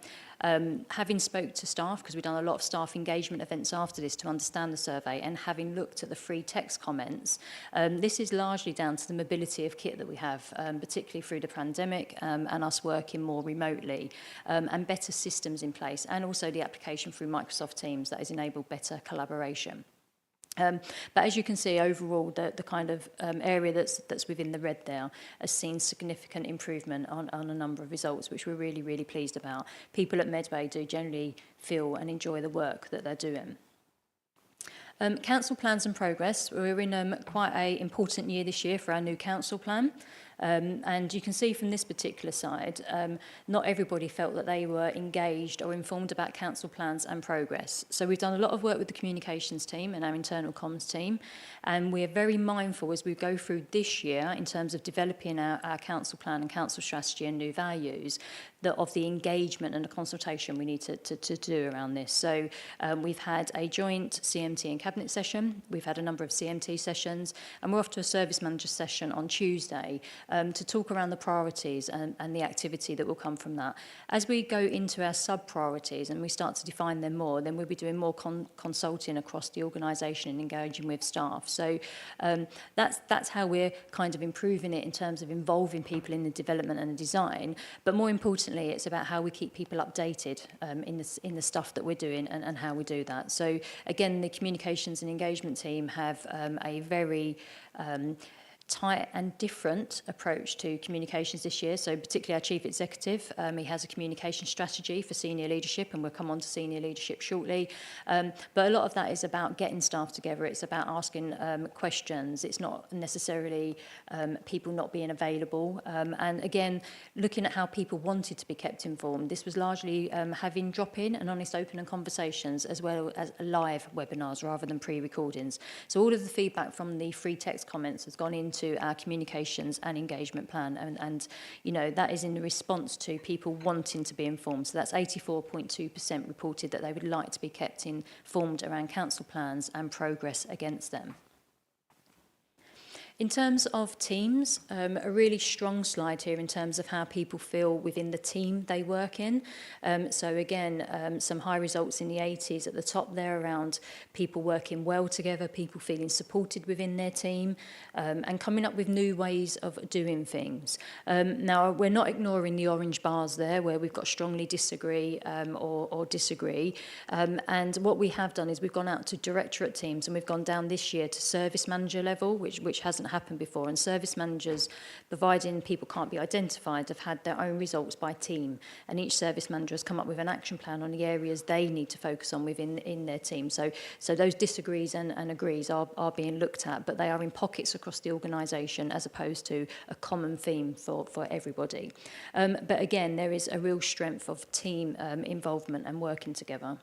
Having spoke to staff, because we've done a lot of staff engagement events after this to understand the survey, and having looked at the free text comments, this is largely down to the mobility of kit that we have, particularly through the pandemic and us working more remotely, and better systems in place, and also the application through Microsoft Teams that has enabled better collaboration. But as you can see, overall, the kind of area that's within the red there has seen significant improvement on a number of results, which we're really, really pleased about. People at Medway do generally feel and enjoy the work that they're doing. Council plans and progress. We're in quite an important year this year for our new council plan. And you can see from this particular side, not everybody felt that they were engaged or informed about council plans and progress. So we've done a lot of work with the communications team and our internal comms team, and we're very mindful as we go through this year in terms of developing our council plan and council strategy and new values, that of the engagement and the consultation we need to do around this. So we've had a joint CMT and cabinet session, we've had a number of CMT sessions, and we're off to a service manager session on Tuesday to talk around the priorities and the activity that will come from that. As we go into our sub-priorities and we start to define them more, then we'll be doing more consulting across the organisation and engaging with staff. So that's how we're kind of improving it in terms of involving people in the development and the design. But more importantly, it's about how we keep people updated in the stuff that we're doing and how we do that. So again, the communications and engagement team have a very tight and different approach to communications this year. So particularly our chief executive, he has a communication strategy for senior leadership, and we'll come on to senior leadership shortly. But a lot of that is about getting staff together. It's about asking questions. It's not necessarily people not being available. And again, looking at how people wanted to be kept informed. This was largely having drop-in and honest, open and conversations, as well as live webinars rather than pre-recordings. So all of the feedback from the free text comments has gone into our communications and engagement plan, and you know, that is in the response to people wanting to be informed. So that's 84.2% reported that they would like to be kept informed around council plans and progress against them. In terms of teams, a really strong slide here in terms of how people feel within the team they work in. So again, some high results in the 80s at the top there around people working well together, people feeling supported within their team, and coming up with new ways of doing things. Now, we're not ignoring the orange bars there where we've got strongly disagree or disagree. And what we have done is we've gone out to directorate teams, and we've gone down this year to service manager level, which hasn't happened before, and service managers, providing people can't be identified, have had their own results by team, and each service manager has come up with an action plan on the areas they need to focus on within their team. So those disagrees and agrees are being looked at, but they are in pockets across the organisation as opposed to a common theme for everybody. But again, there is a real strength of team involvement and working together.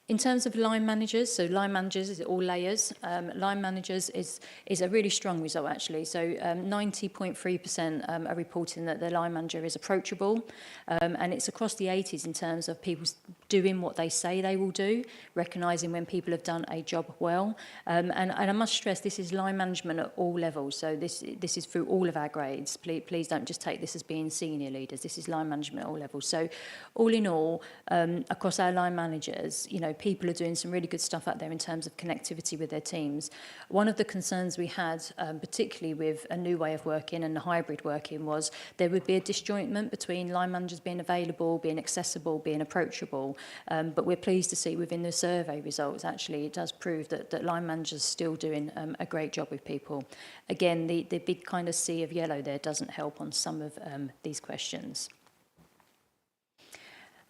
In terms of line managers, so line managers is all layers. Line managers is a really strong result, actually. So 90.3% are reporting that their line manager is approachable, and it's across the 80s in terms of people doing what they say they will do, recognising when people have done a job well. And I must stress, this is line management at all levels. So this is through all of our grades. Please don't just take this as being senior leaders. This is line management at all levels. So all in all, across our line managers, you know, people are doing some really good stuff out there in terms of connectivity with their teams. One of the concerns we had, particularly with a new way of working and the hybrid working, was there would be a disjointment between line managers being available, being accessible, being approachable. But we're pleased to see within the survey results, actually, it does prove that line managers are still doing a great job with people. Again, the big kind of sea of yellow there doesn't help on some of these questions.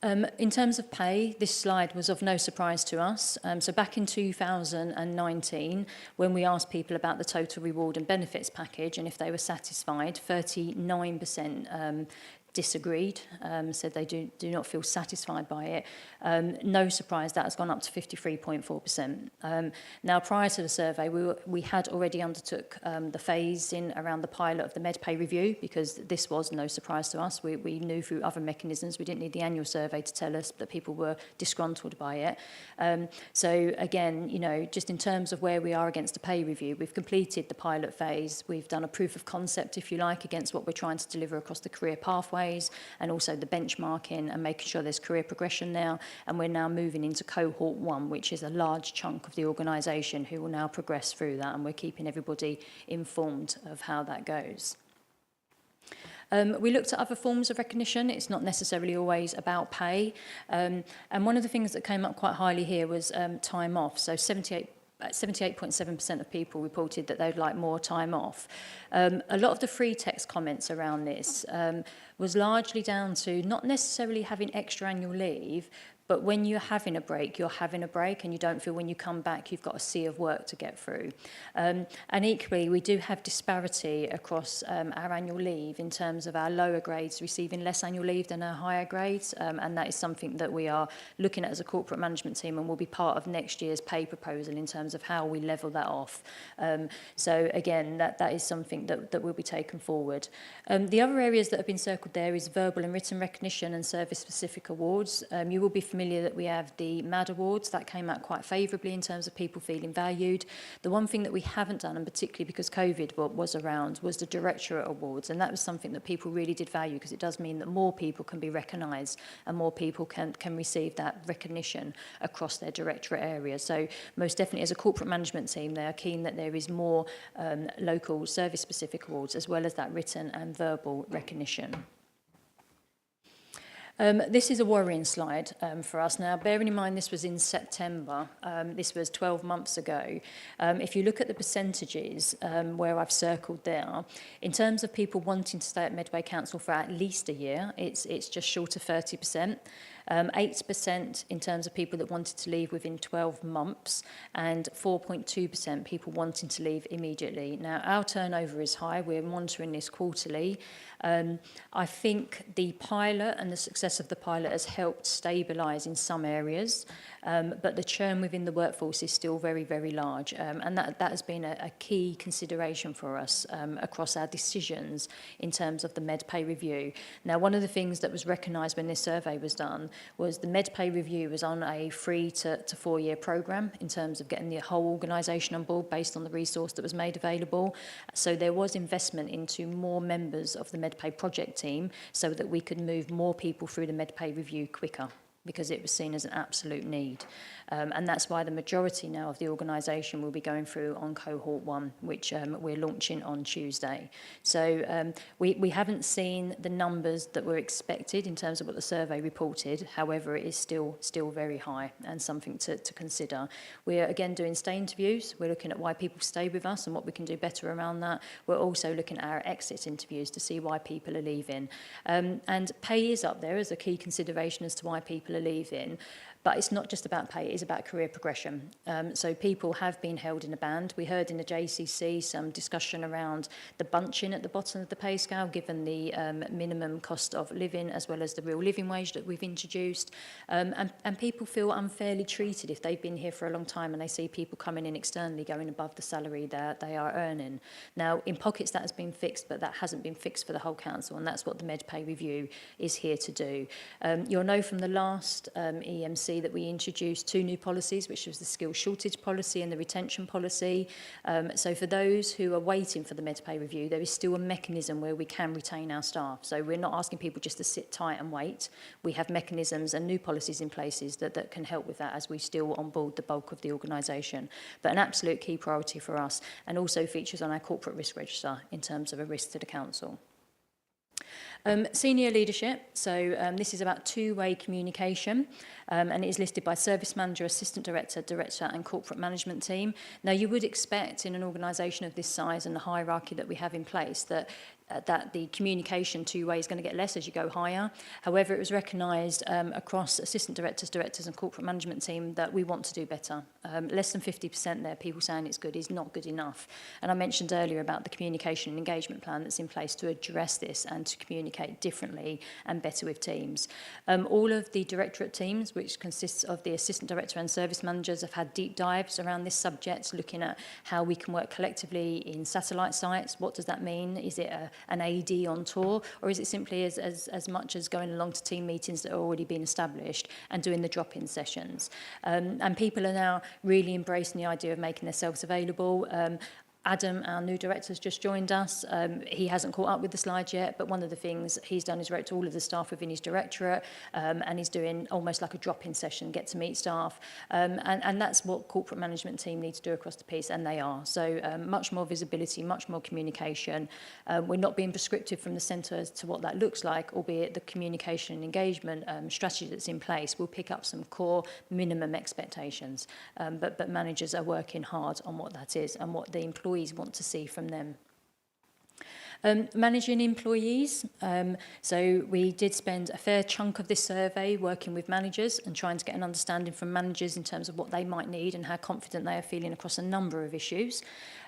In terms of pay, this slide was of no surprise to us. So back in 2019, when we asked people about the total reward and benefits package and if they were satisfied, 39% disagreed, said they do not feel satisfied by it. No surprise, that has gone up to 53.4%. Now, prior to the survey, we had already undertook the phase in around the pilot of the med pay review, because this was no surprise to us. We knew through other mechanisms, we didn't need the annual survey to tell us that people were disgruntled by it. So again, you know, just in terms of where we are against the pay review, we've completed the pilot phase. We've done a proof of concept, if you like, against what we're trying to deliver across the career pathways, and also the benchmarking and making sure there's career progression now. And we're now moving into cohort 1, which is a large chunk of the organisation who will now progress through that, and we're keeping everybody informed of how that goes. We looked at other forms of recognition. It's not necessarily always about pay. And one of the things that came up quite highly here was time off. So 78.7% of people reported that they'd like more time off. A lot of the free text comments around this was largely down to not necessarily having extra annual leave, but when you're having a break, and you don't feel when you come back you've got a sea of work to get through. And equally, we do have disparity across our annual leave in terms of our lower grades receiving less annual leave than our higher grades, and that is something that we are looking at as a corporate management team and will be part of next year's pay proposal in terms of how we level that off. So again, that is something that will be taken forward. The other areas that have been circled there is verbal and written recognition and service-specific awards. You will be familiar that we have the MAD Awards. That came out quite favourably in terms of people feeling valued. The one thing that we haven't done, and particularly because COVID was around, was the Directorate Awards, and that was something that people really did value, because it does mean that more people can be recognised and more people can receive that recognition across their directorate area. So most definitely as a corporate management team, they are keen that there is more local service-specific awards, as well as that written and verbal recognition. This is a worrying slide for us. Now, bearing in mind this was in September, this was 12 months ago. If you look at the percentages where I've circled there, in terms of people wanting to stay at Medway Council for at least a year, it's just short of 30%. 8% in terms of people that wanted to leave within 12 months, and 4.2% people wanting to leave immediately. Now, our turnover is high. We're monitoring this quarterly. I think the pilot and the success of the pilot has helped stabilise in some areas, but the churn within the workforce is still very, very large, and that has been a key consideration for us across our decisions in terms of the med pay review. Now, one of the things that was recognised when this survey was done was the med pay review was on a 3 to 4 year programme in terms of getting the whole organisation on board based on the resource that was made available. So there was investment into more members of the med pay project team so that we could move more people through the med pay review quicker, because it was seen as an absolute need. And that's why the majority now of the organisation will be going through on cohort 1, which we're launching on Tuesday. So we haven't seen the numbers that were expected in terms of what the survey reported. However, it is still very high and something to consider. We're again doing stay interviews. We're looking at why people stay with us and what we can do better around that. We're also looking at our exit interviews to see why people are leaving. And pay is up there as a key consideration as to why people are leaving. But it's not just about pay, it is about career progression. So people have been held in a band. We heard in the JCC some discussion around the bunching at the bottom of the pay scale, given the minimum cost of living as well as the real living wage that we've introduced. And people feel unfairly treated if they've been here for a long time and they see people coming in externally going above the salary that they are earning. Now, in pockets that has been fixed, but that hasn't been fixed for the whole council, and that's what the Med Pay Review is here to do. You'll know from the last EMC see that we introduced 2 new policies, which was the skills shortage policy and the retention policy. So for those who are waiting for the MedPay review, there is still a mechanism where we can retain our staff. So we're not asking people just to sit tight and wait. We have mechanisms and new policies in places that can help with that as we still onboard the bulk of the organisation. But an absolute key priority for us, and also features on our corporate risk register in terms of a risk to the council. Senior leadership, so this is about two-way communication, and it is listed by service manager, assistant director, director and corporate management team. Now you would expect in an organisation of this size and the hierarchy that we have in place that the communication two-way is going to get less as you go higher. However, it was recognised across assistant directors, directors and corporate management team that we want to do better. Less than 50% there, people saying it's good, is not good enough. And I mentioned earlier about the communication and engagement plan that's in place to address this and to communicate differently and better with teams. All of the directorate teams, which consists of the assistant director and service managers, have had deep dives around this subject, looking at how we can work collectively in satellite sites. What does that mean? Is it an AD on tour, or is it simply as much as going along to team meetings that are already been established and doing the drop-in sessions? And people are now really embracing the idea of making themselves available. Adam, our new director, has just joined us. He hasn't caught up with the slides yet, but one of the things he's done is wrote to all of the staff within his directorate, and he's doing almost like a drop-in session, get to meet staff. And that's what corporate management team need to do across the piece, and they are. So much more visibility, much more communication. We're not being prescriptive from the centre as to what that looks like, albeit the communication and engagement strategy that's in place will pick up some core minimum expectations. But managers are working hard on what that is and what the employees want to see from them. Managing employees. So we did spend a fair chunk of this survey working with managers and trying to get an understanding from managers in terms of what they might need and how confident they are feeling across a number of issues.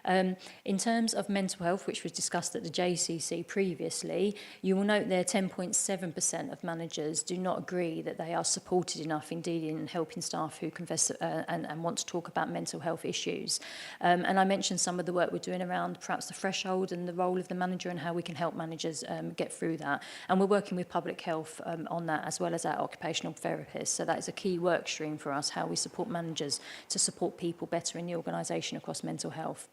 In terms of mental health, which was discussed at the JCC previously, you will note there 10.7% of managers do not agree that they are supported enough in dealing and helping staff who confess and want to talk about mental health issues. And I mentioned some of the work we're doing around perhaps the threshold and the role of the manager and how we can help managers get through that. And we're working with public health on that, as well as our occupational therapists. So that is a key work stream for us, how we support managers to support people better in the organisation across mental health.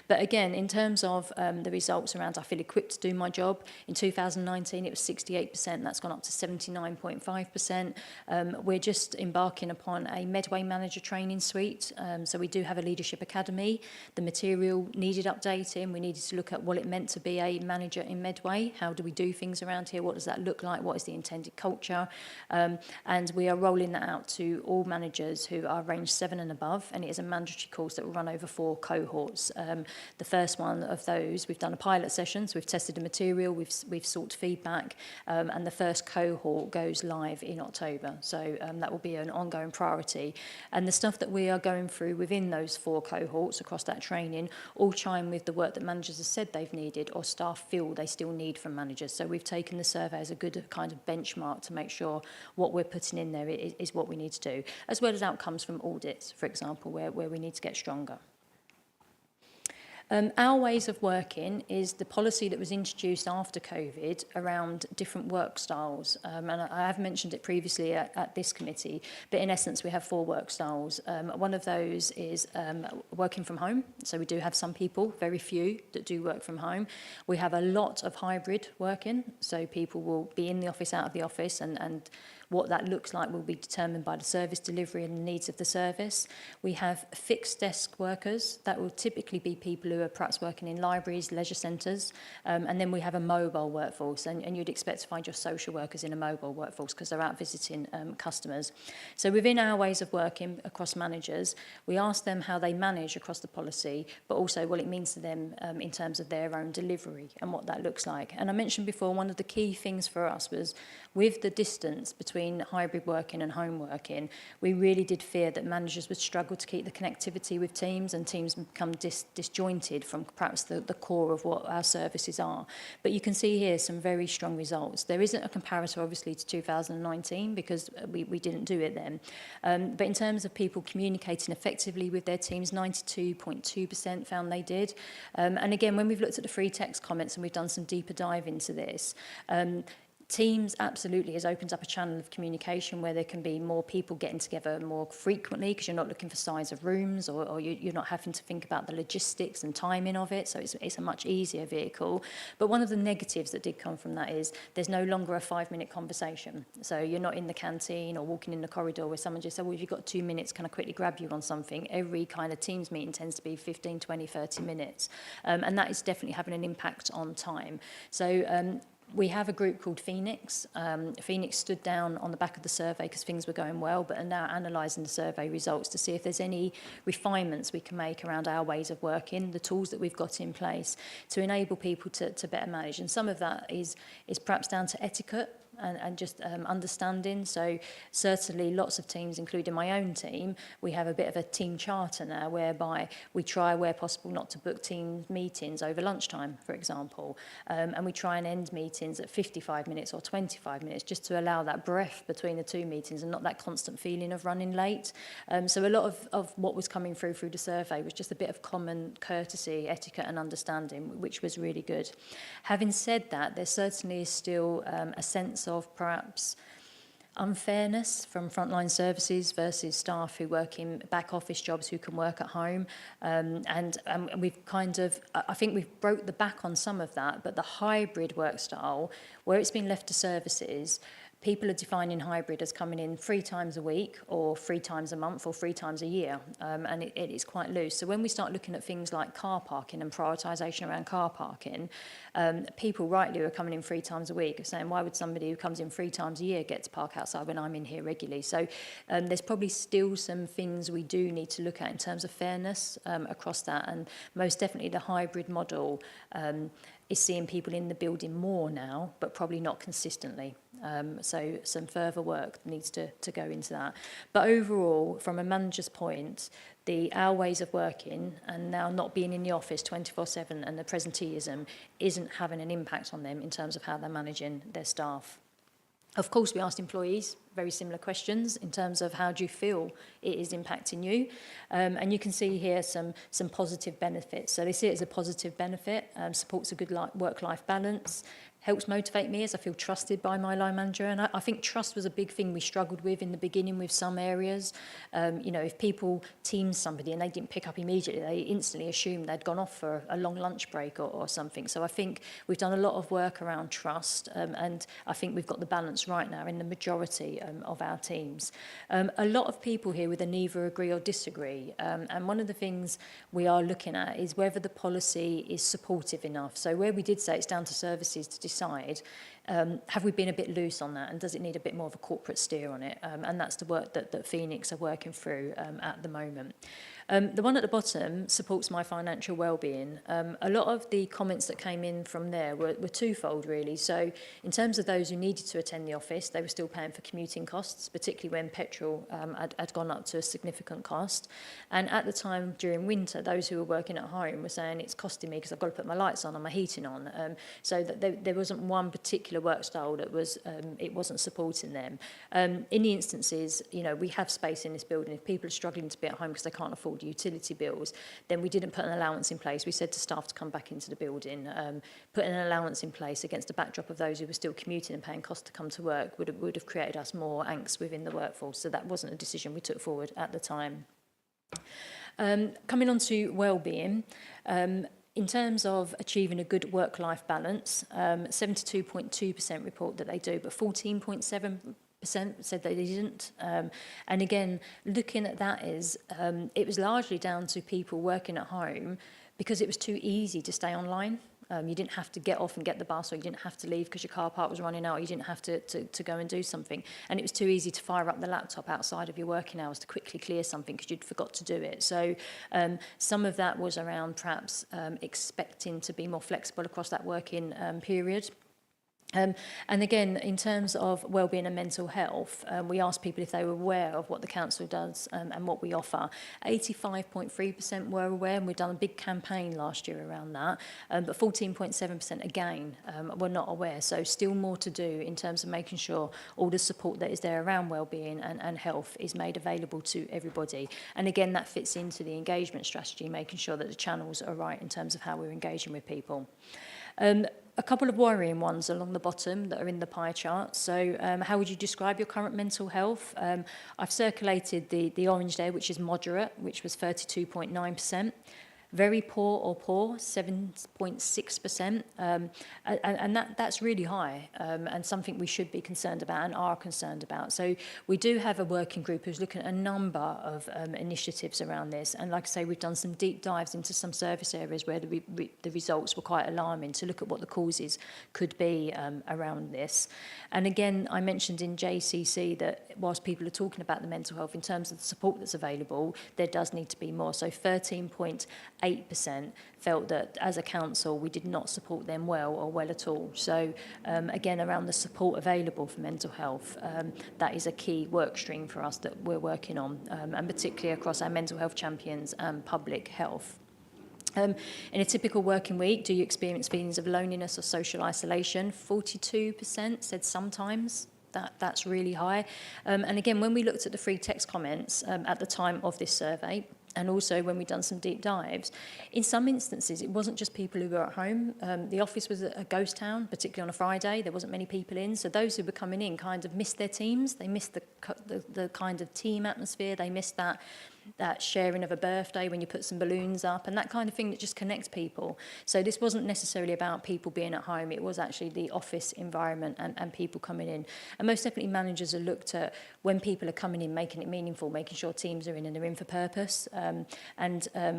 But again, in terms of the results around I feel equipped to do my job, in 2019 it was 68%, that's gone up to 79.5%. We're just embarking upon a Medway manager training suite, so we do have a leadership academy. The material needed updating, we needed to look at what it meant to be a manager in Medway, how do we do things around here, what does that look like, what is the intended culture, and we are rolling that out to all managers who are range 7 and above, and it is a mandatory course that will run over 4 cohorts. The first one of those, we've done a pilot session, so we've tested the material, we've sought feedback, and the first cohort goes live in October. So that will be an ongoing priority. And the stuff that we are going through within those 4 cohorts across that training all chime with the work that managers have said they've needed or staff feel they still need from managers. So we've taken the survey as a good kind of benchmark to make sure what we're putting in there is what we need to do, as well as outcomes from audits, for example, where we need to get stronger. Our ways of working is the policy that was introduced after COVID around different work styles. And I have mentioned it previously at this committee, but in essence, we have 4 work styles. One of those is working from home. So we do have some people, very few, that do work from home. We have a lot of hybrid working. So people will be in the office, out of the office, and what that looks like will be determined by the service delivery and the needs of the service. We have fixed desk workers. That will typically be people who are perhaps working in libraries, leisure centres. And then we have a mobile workforce. And you'd expect to find your social workers in a mobile workforce because they're out visiting customers. So within our ways of working across managers, we ask them how they manage across the policy, but also what it means to them in terms of their own delivery and what that looks like. And I mentioned before, one of the key things for us was with the distance between hybrid working and home working, we really did fear that managers would struggle to keep the connectivity with teams and teams become disjointed from perhaps the core of what our services are. But you can see here some very strong results. There isn't a comparator, obviously, to 2019 because we didn't do it then. But in terms of people communicating effectively with their teams, 92.2% found they did. And again, when we've looked at the free text comments and we've done some deeper dive into this, Teams absolutely has opened up a channel of communication where there can be more people getting together more frequently because you're not looking for size of rooms or you're not having to think about the logistics and timing of it. So it's a much easier vehicle. But one of the negatives that did come from that is there's no longer a 5-minute conversation. So you're not in the canteen or walking in the corridor where someone just said, well, if you've got 2 minutes, can I quickly grab you on something? Every kind of Teams meeting tends to be 15, 20, 30 minutes. And that is definitely having an impact on time. So we have a group called Phoenix. Phoenix stood down on the back of the survey because things were going well, but are now analysing the survey results to see if there's any refinements we can make around our ways of working, the tools that we've got in place to enable people to better manage. And some of that is perhaps down to etiquette and just understanding. So certainly lots of teams, including my own team, we have a bit of a team charter now whereby we try where possible not to book team meetings over lunchtime, for example. And we try and end meetings at 55 minutes or 25 minutes just to allow that breath between the two meetings and not that constant feeling of running late. So a lot of what was coming through the survey was just a bit of common courtesy, etiquette and understanding, which was really good. Having said that, there certainly is still a sense of perhaps unfairness from frontline services versus staff who work in back office jobs who can work at home. And we've kind of, I think we've broke the back on some of that, but the hybrid work style, where it's been left to services, people are defining hybrid as coming in 3 times a week or 3 times a month or 3 times a year. And it is quite loose. So when we start looking at things like car parking and prioritisation around car parking, people rightly who are coming in 3 times a week are saying, why would somebody who comes in 3 times a year get to park outside when I'm in here regularly? So there's probably still some things we do need to look at in terms of fairness across that. And most definitely the hybrid model is seeing people in the building more now, but probably not consistently. So some further work needs to go into that. But overall, from a manager's point, our ways of working and now not being in the office 24/7 and the presenteeism isn't having an impact on them in terms of how they're managing their staff. Of course, we asked employees very similar questions in terms of how do you feel it is impacting you. And you can see here some positive benefits. So they see it as a positive benefit, supports a good work-life balance, helps motivate me as I feel trusted by my line manager. And I think trust was a big thing we struggled with in the beginning with some areas. If people teamed somebody and they didn't pick up immediately, they instantly assumed they'd gone off for a long lunch break or something. So I think we've done a lot of work around trust, and I think we've got the balance right now in the majority of our teams. A lot of people here with a neither agree or disagree. And one of the things we are looking at is whether the policy is supportive enough. So where we did say it's down to services to decide, have we been a bit loose on that, and does it need a bit more of a corporate steer on it? And that's the work that Phoenix are working through at the moment. The one at the bottom supports my financial well-being. A lot of the comments that came in from there were twofold, really. So in terms of those who needed to attend the office, they were still paying for commuting costs, particularly when petrol had gone up to a significant cost. And at the time during winter, those who were working at home were saying it's costing me because I've got to put my lights on and my heating on. So that there wasn't one particular work style that was it wasn't supporting them. In the instances, we have space in this building. If people are struggling to be at home because they can't afford utility bills, then we didn't put an allowance in place. We said to staff to come back into the building, put an allowance in place against the backdrop of those who were still commuting and paying costs to come to work would have created us more angst within the workforce. So that wasn't a decision we took forward at the time. Coming on to well-being, in terms of achieving a good work-life balance, 72.2% report that they do, but 14.7% said they didn't. And again, looking at that it was largely down to people working at home because it was too easy to stay online. You didn't have to get off and get the bus, or you didn't have to leave because your car park was running out, or you didn't have to go and do something. And it was too easy to fire up the laptop outside of your working hours to quickly clear something because you'd forgot to do it. So some of that was around perhaps expecting to be more flexible across that working period. And again, in terms of wellbeing and mental health, we asked people if they were aware of what the council does and what we offer. 85.3% were aware, and we've done a big campaign last year around that, but 14.7% again were not aware. So still more to do in terms of making sure all the support that is there around wellbeing and health is made available to everybody. And again, that fits into the engagement strategy, making sure that the channels are right in terms of how we're engaging with people. a couple of worrying ones along the bottom that are in the pie chart. So how would you describe your current mental health? I've circulated the orange there, which is moderate, which was 32.9%. Very poor or poor, 7.6%, and that's really high, and something we should be concerned about and are concerned about. So we do have a working group who's looking at a number of initiatives around this, and like I say, we've done some deep dives into some service areas where the results were quite alarming to look at what the causes could be around this. And again, I mentioned in JCC that whilst people are talking about the mental health, in terms of the support that's available, there does need to be more. So 13.8% felt that as a council we did not support them well or well at all. So again, around the support available for mental health, that is a key work stream for us that we're working on, and particularly across our mental health champions and public health. In a typical working week, do you experience feelings of loneliness or social isolation? 42% said sometimes. That's really high. And again, when we looked at the free text comments at the time of this survey, and also when we've done some deep dives, in some instances, it wasn't just people who were at home. The office was a ghost town, particularly on a Friday. There wasn't many people in. So those who were coming in kind of missed their teams. They missed the kind of team atmosphere. They missed that sharing of a birthday when you put some balloons up and that kind of thing that just connects people. So this wasn't necessarily about people being at home. It was actually the office environment and people coming in. And most definitely managers have looked at when people are coming in, making it meaningful, making sure teams are in and they're in for purpose.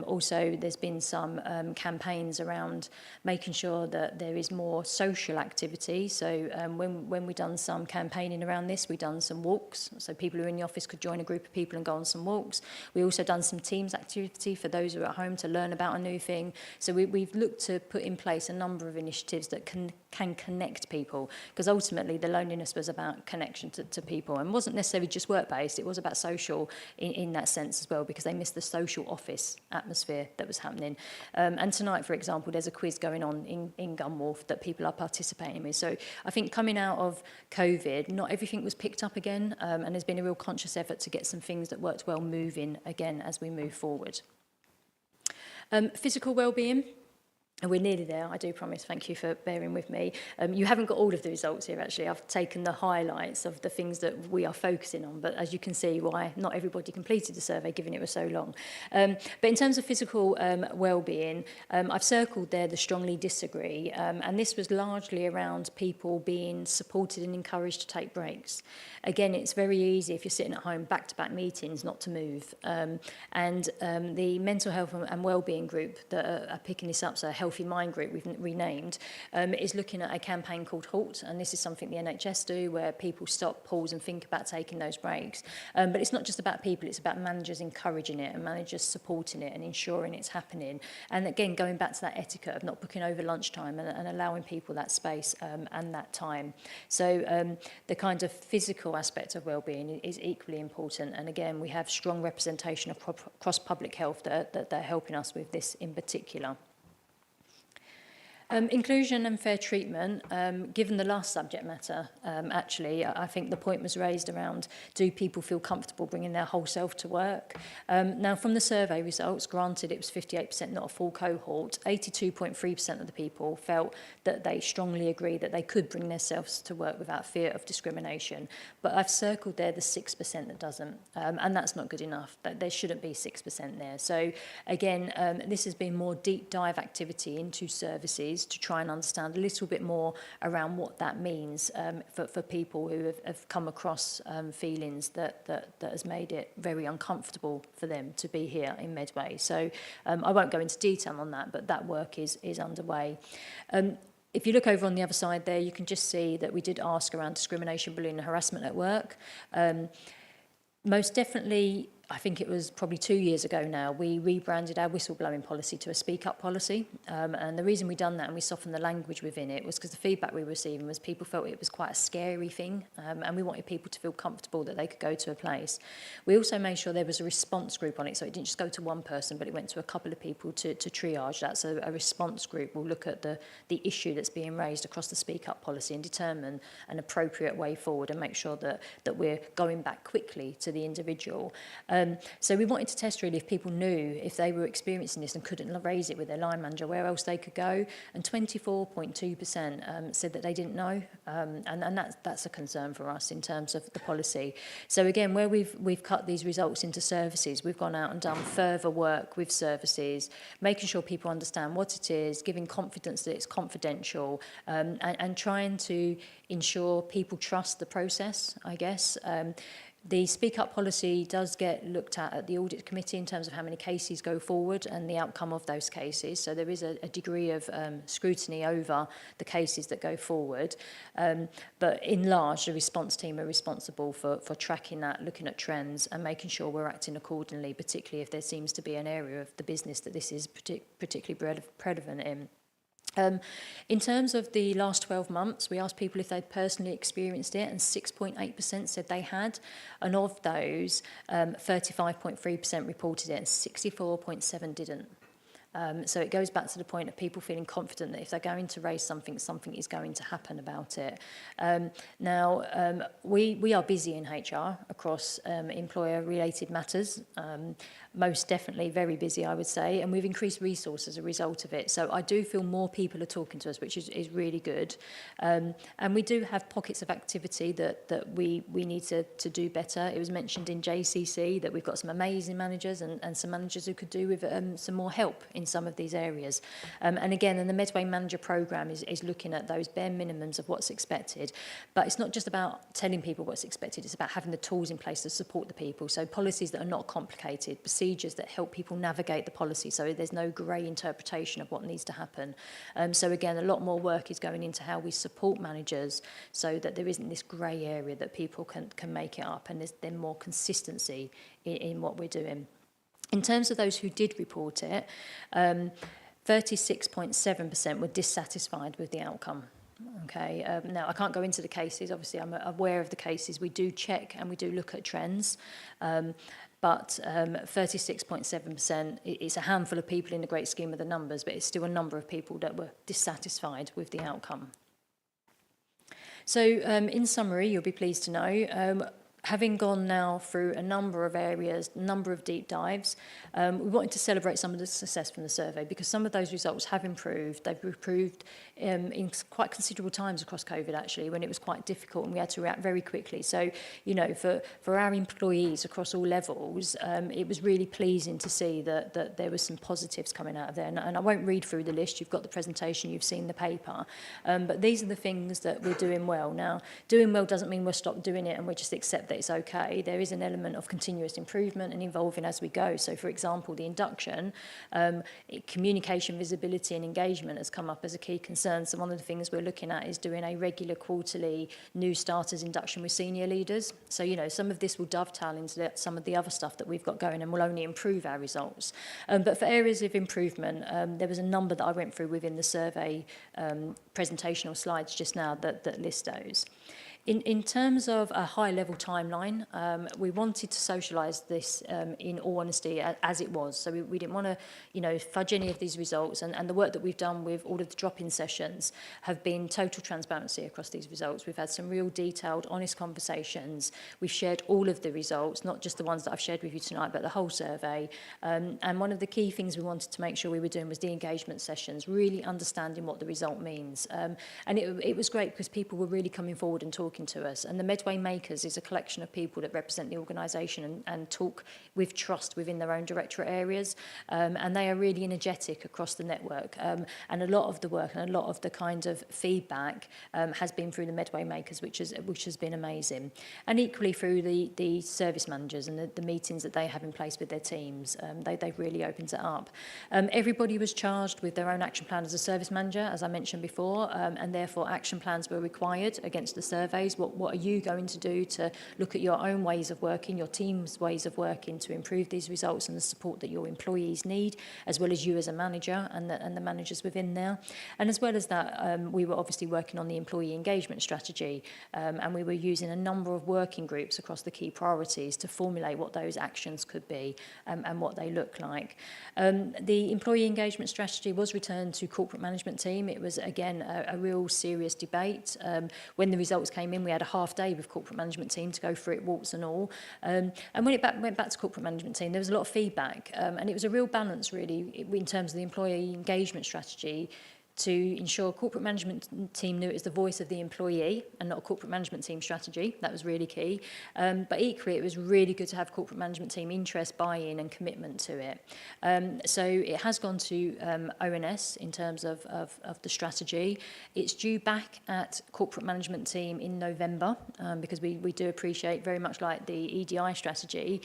Also there's been some campaigns around making sure that there is more social activity. So when we've done some campaigning around this, we've done some walks. So people who are in the office could join a group of people and go on some walks. We also done some Teams activity for those who are at home to learn about a new thing. So we've looked to put in place a number of initiatives that can connect people, because ultimately the loneliness was about connection to people and wasn't necessarily just work-based. It was about social in that sense as well, because they missed the social office atmosphere that was happening. And tonight, for example, there's a quiz going on in Wharf that people are participating with. So I think coming out of COVID, not everything was picked up again, and there's been a real conscious effort to get some things that worked well moving again as we move forward. Physical well-being. And we're nearly there, I do promise. Thank you for bearing with me. You haven't got all of the results here, actually. I've taken the highlights of the things that we are focusing on, but as you can see, why not everybody completed the survey, given it was so long. But in terms of physical well-being, I've circled there the strongly disagree, and this was largely around people being supported and encouraged to take breaks. Again, it's very easy if you're sitting at home, back-to-back meetings, not to move. The mental health and well-being group that are picking this up, so Healthy Mind Group we've renamed, is looking at a campaign called HALT, and this is something the NHS do where people stop, pause and think about taking those breaks. But it's not just about people, it's about managers encouraging it and managers supporting it and ensuring it's happening. And again, going back to that etiquette of not booking over lunchtime and allowing people that space and that time. So the kind of physical aspect of well-being is equally important. And again, we have strong representation across public health that they're helping us with this in particular. Inclusion and fair treatment, given the last subject matter, actually, I think the point was raised around, do people feel comfortable bringing their whole self to work? Now, from the survey results, granted it was 58%, not a full cohort, 82.3% of the people felt that they strongly agree that they could bring themselves to work without fear of discrimination. But I've circled there the 6% that doesn't, and that's not good enough. There shouldn't be 6% there. So again, this has been more deep dive activity into services to try and understand a little bit more around what that means for people who have come across feelings that has made it very uncomfortable for them to be here in Medway. So I won't go into detail on that, but that work is underway. If you look over on the other side there, you can just see that we did ask around discrimination, bullying and harassment at work. Most definitely, I think it was probably 2 years ago now, we rebranded our whistleblowing policy to a speak up policy. And the reason we done that and we softened the language within it was because the feedback we were receiving was people felt it was quite a scary thing. And we wanted people to feel comfortable that they could go to a place. We also made sure there was a response group on it. So it didn't just go to one person, but it went to a couple of people to triage that. So a response group will look at the issue that's being raised across the speak up policy and determine an appropriate way forward and make sure that we're going back quickly to the individual. So we wanted to test really if people knew if they were experiencing this and couldn't raise it with their line manager, where else they could go. And 24.2% said that they didn't know, and that's a concern for us in terms of the policy. So again, where we've cut these results into services, we've gone out and done further work with services, making sure people understand what it is, giving confidence that it's confidential, and trying to ensure people trust the process, I guess. The Speak Up policy does get looked at the audit committee in terms of how many cases go forward and the outcome of those cases. So there is a degree of scrutiny over the cases that go forward. But in large, the response team are responsible for tracking that, looking at trends and making sure we're acting accordingly, particularly if there seems to be an area of the business that this is particularly prevalent in. In terms of the last 12 months, we asked people if they'd personally experienced it, and 6.8% said they had. And of those, 35.3% reported it, and 64.7% didn't. So it goes back to the point of people feeling confident that if they're going to raise something, something is going to happen about it. Now, we are busy in HR across employer-related matters. Most definitely very busy, I would say, and we've increased resources as a result of it. So I do feel more people are talking to us, which is really good. And we do have pockets of activity that we need to do better. It was mentioned in JCC that we've got some amazing managers and some managers who could do with some more help in some of these areas. And again, and the Medway Manager Programme is looking at those bare minimums of what's expected. But it's not just about telling people what's expected, it's about having the tools in place to support the people. So policies that are not complicated, procedures that help people navigate the policy so there's no grey interpretation of what needs to happen. So again, a lot more work is going into how we support managers so that there isn't this grey area that people can make it up, and there's then more consistency in what we're doing. In terms of those who did report it, 36.7% were dissatisfied with the outcome. Okay, now I can't go into the cases, obviously I'm aware of the cases, we do check and we do look at trends, but 36.7% is a handful of people in the great scheme of the numbers, but it's still a number of people that were dissatisfied with the outcome. So in summary, you'll be pleased to know, having gone now through a number of areas, a number of deep dives, we wanted to celebrate some of the success from the survey because some of those results have improved. They've improved in quite considerable times across COVID, actually, when it was quite difficult and we had to react very quickly. So, you know, for our employees across all levels, it was really pleasing to see that there were some positives coming out of there. And I won't read through the list. You've got the presentation, you've seen the paper. But these are the things that we're doing well. Now, doing well doesn't mean we'll stop doing it and we just accept that it's okay. There is an element of continuous improvement and evolving as we go. So, for example, the induction, communication, visibility and engagement has come up as a key concern. So one of the things we're looking at is doing a regular quarterly new starters induction with senior leaders. So, you know, some of this will dovetail into some of the other stuff that we've got going and will only improve our results. But for areas of improvement, there was a number that I went through within the survey presentational slides just now that list those. In terms of a high-level timeline, we wanted to socialise this in all honesty as it was. So we didn't want to, you know, fudge any of these results. And the work that we've done with all of the drop-in sessions have been total transparency across these results. We've had some real detailed, honest conversations. We've shared all of the results, not just the ones that I've shared with you tonight, but the whole survey. And one of the key things we wanted to make sure we were doing was the engagement sessions, really understanding what the result means. And it was great because people were really coming forward and talking to us. And the Medway Makers is a collection of people that represent the organisation and talk with trust within their own directorate areas. And they are really energetic across the network. And a lot of the work and a lot of the kind of feedback has been through the Medway Makers, which has been amazing. And equally through the service managers and the meetings that they have in place with their teams. They've really opened it up. Everybody was charged with their own action plan as a service manager, as I mentioned before, and therefore action plans were required against the surveys. What are you going to do to look at your own ways of working, your team's ways of working to improve these results and the support that your employees need, as well as you as a manager and the managers within there. And as well as that, we were obviously working on the employee engagement strategy, and we were using a number of working groups across the key priorities to formulate what those actions could be and what they look like. The employee engagement strategy was returned to corporate management team. It was, again, a real serious debate. When the results came came in, we had a half day with corporate management team to go through it, warts and all. And when it went back to corporate management team, there was a lot of feedback. And it was a real balance, really, in terms of the employee engagement strategy, to ensure corporate management team knew it was the voice of the employee and not a corporate management team strategy. That was really key. But equally, it was really good to have corporate management team interest, buy-in and commitment to it. So it has gone to ONS in terms of the strategy. It's due back at corporate management team in November because we do appreciate, very much like the EDI strategy,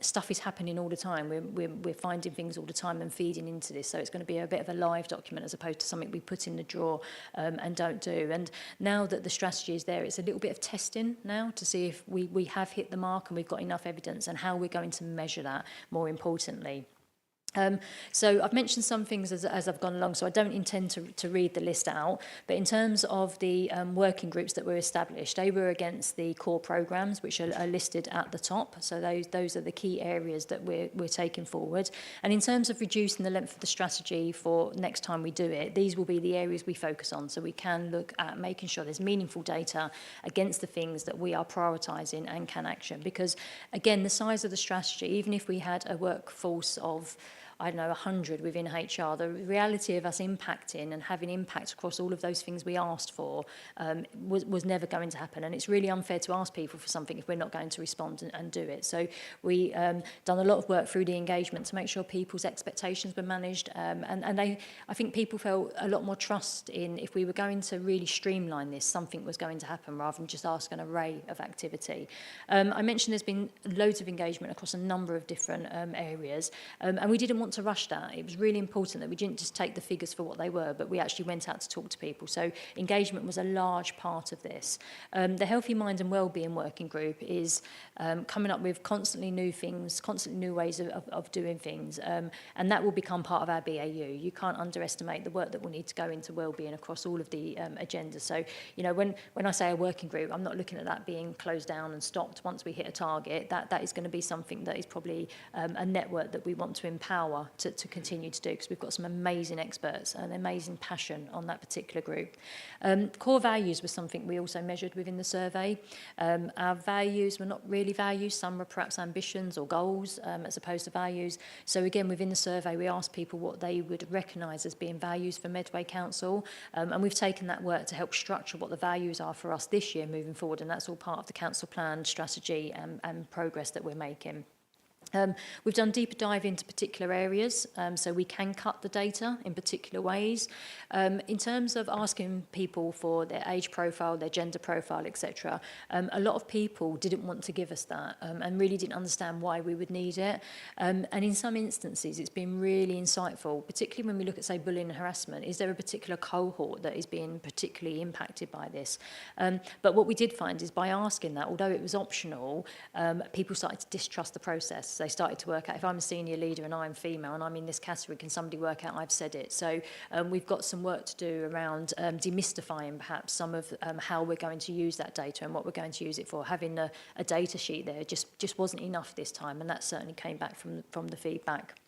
stuff is happening all the time. We're finding things all the time and feeding into this. So it's going to be a bit of a live document as opposed to something we put in the drawer and don't do. And now that the strategy is there, it's a little bit of testing now to see if we have hit the mark and we've got enough evidence and how we're going to measure that, more importantly. So I've mentioned some things as I've gone along, so I don't intend to read the list out, but in terms of the working groups that were established, they were against the core programmes, which are listed at the top. So those are the key areas that we're taking forward. And in terms of reducing the length of the strategy for next time we do it, these will be the areas we focus on, so we can look at making sure there's meaningful data against the things that we are prioritising and can action. Because, again, the size of the strategy, even if we had a workforce of, I don't know, 100 within HR, the reality of us impacting and having impact across all of those things we asked for was never going to happen. And it's really unfair to ask people for something if we're not going to respond and do it. So we done a lot of work through the engagement to make sure people's expectations were managed. And I think people felt a lot more trust in, if we were going to really streamline this, something was going to happen rather than just ask an array of activity. I mentioned there's been loads of engagement across a number of different areas. And we didn't want to rush that. It was really important that we didn't just take the figures for what they were, but we actually went out to talk to people. So engagement was a large part of this. The Healthy Mind and Wellbeing Working Group is coming up with constantly new things, constantly new ways of doing things, and that will become part of our BAU. You can't underestimate the work that will need to go into wellbeing across all of the agendas. So, you know, when I say a working group, I'm not looking at that being closed down and stopped once we hit a target. That is going to be something that is probably a network that we want to empower to continue to do, because we've got some amazing experts and amazing passion on that particular group. Core values was something we also measured within the survey. Our values were not really values. Some were perhaps ambitions or goals as opposed to values. So again, within the survey, we asked people what they would recognise as being values for Medway Council. And we've taken that work to help structure what the values are for us this year moving forward. And that's all part of the council plan, strategy and progress that we're making. We've done deeper dive into particular areas, so we can cut the data in particular ways. In terms of asking people for their age profile, their gender profile, etc., a lot of people didn't want to give us that and really didn't understand why we would need it. And in some instances, it's been really insightful, particularly when we look at, say, bullying and harassment. Is there a particular cohort that is being particularly impacted by this? But what we did find is by asking that, although it was optional, people started to distrust the process. They started to work out, if I'm a senior leader and I'm female and I'm in this category, can somebody work out I've said it? So we've got some work to do around demystifying perhaps some of how we're going to use that data and what we're going to use it for. Having a data sheet there just wasn't enough this time, and that certainly came back from the feedback.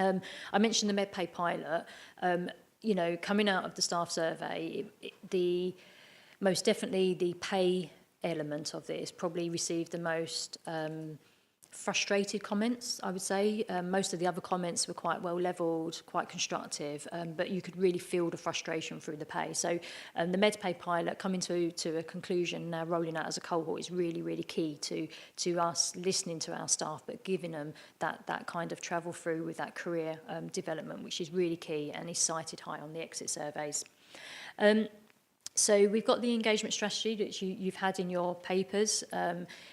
I mentioned the MedPay pilot. You know, coming out of the staff survey, most definitely the pay element of this probably received the most frustrated comments, I would say. Most of the other comments were quite well levelled, quite constructive, but you could really feel the frustration through the pay. So the MedPay pilot coming to a conclusion, now rolling out as a cohort, is really, really key to us listening to our staff, but giving them that kind of travel through with that career development, which is really key and is cited high on the exit surveys. So we've got the engagement strategy that you've had in your papers.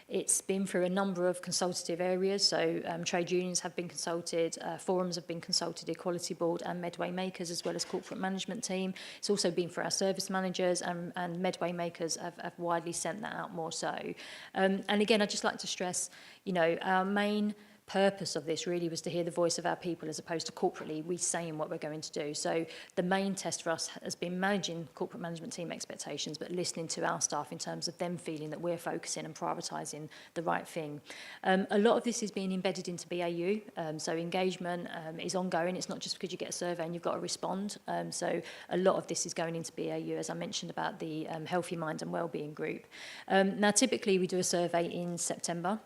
It's been through a number of consultative areas. So trade unions have been consulted, forums have been consulted, Equality Board and Medway Makers, as well as corporate management team. It's also been for our service managers, and Medway Makers have widely sent that out more so. And again, I'd just like to stress, you know, our main purpose of this really was to hear the voice of our people as opposed to corporately we saying what we're going to do. So the main test for us has been managing corporate management team expectations, but listening to our staff in terms of them feeling that we're focusing and prioritising the right thing. A lot of this is being embedded into BAU, so engagement is ongoing. It's not just because you get a survey and you've got to respond. So a lot of this is going into BAU, as I mentioned about the Healthy Mind and Wellbeing group. Now, typically we do a survey in September.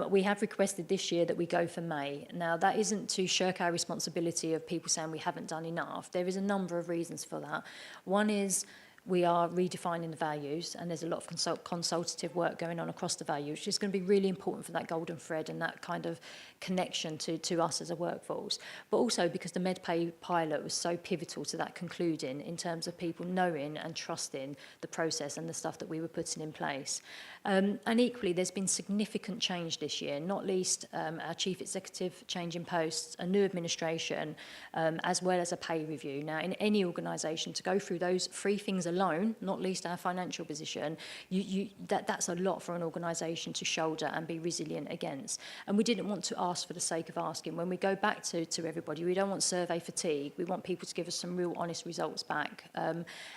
We have requested this year that we go for May. Now, that isn't to shirk our responsibility of people saying we haven't done enough. There is a number of reasons for that. One is we are redefining the values, and there's a lot of consultative work going on across the values, which is going to be really important for that golden thread and that kind of connection to us as a workforce. But also because the MedPay pilot was so pivotal to that concluding in terms of people knowing and trusting the process and the stuff that we were putting in place. And equally, there's been significant change this year, not least our chief executive changing posts, a new administration, as well as a pay review. Now, in any organisation, to go through those three things alone, not least our financial position, that's a lot for an organisation to shoulder and be resilient against. And we didn't want to ask for the sake of asking. When we go back to everybody, we don't want survey fatigue. We want people to give us some real honest results back.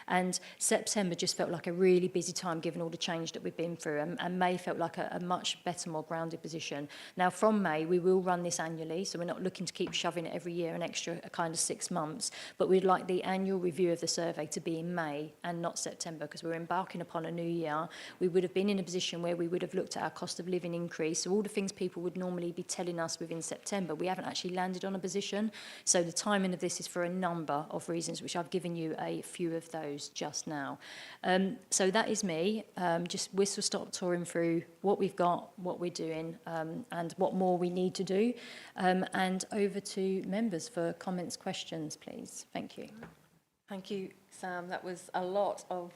And September just felt like a really busy time given all the change that we've been through. And May felt like a much better, more grounded position. Now, from May, we will run this annually, so we're not looking to keep shoving it every year an extra kind of 6 months, but we'd like the annual review of the survey to be in May and not September, because we're embarking upon a new year. We would have been in a position where we would have looked at our cost of living increase, so all the things people would normally be telling us within September, we haven't actually landed on a position. So the timing of this is for a number of reasons, which I've given you a few of those just now. So that is me. Just whistle-stop touring through what we've got, what we're doing, and what more we need to do. And over to members for comments, questions, please. Thank you. Thank you, Sam. That was a lot of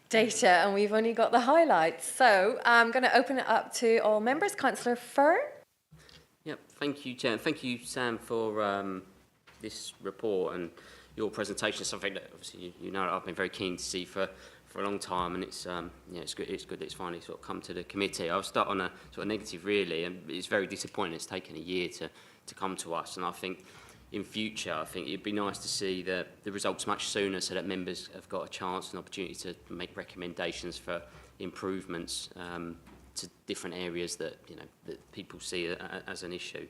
data, and we've only got the highlights. So I'm going to open it up to all members. Councillor Fern. Yep, thank you, Chair. And thank you, Sam, for this report and your presentation. Something that obviously you know I've been very keen to see for a long time, and it's it's good that it's finally sort of come to the committee. I'll start on a sort of negative, really, and it's very disappointing it's taken a year to come to us, and I think in future, I think it'd be nice to see the results much sooner so that members have got a chance and opportunity to make recommendations for improvements to different areas that that people see as an issue.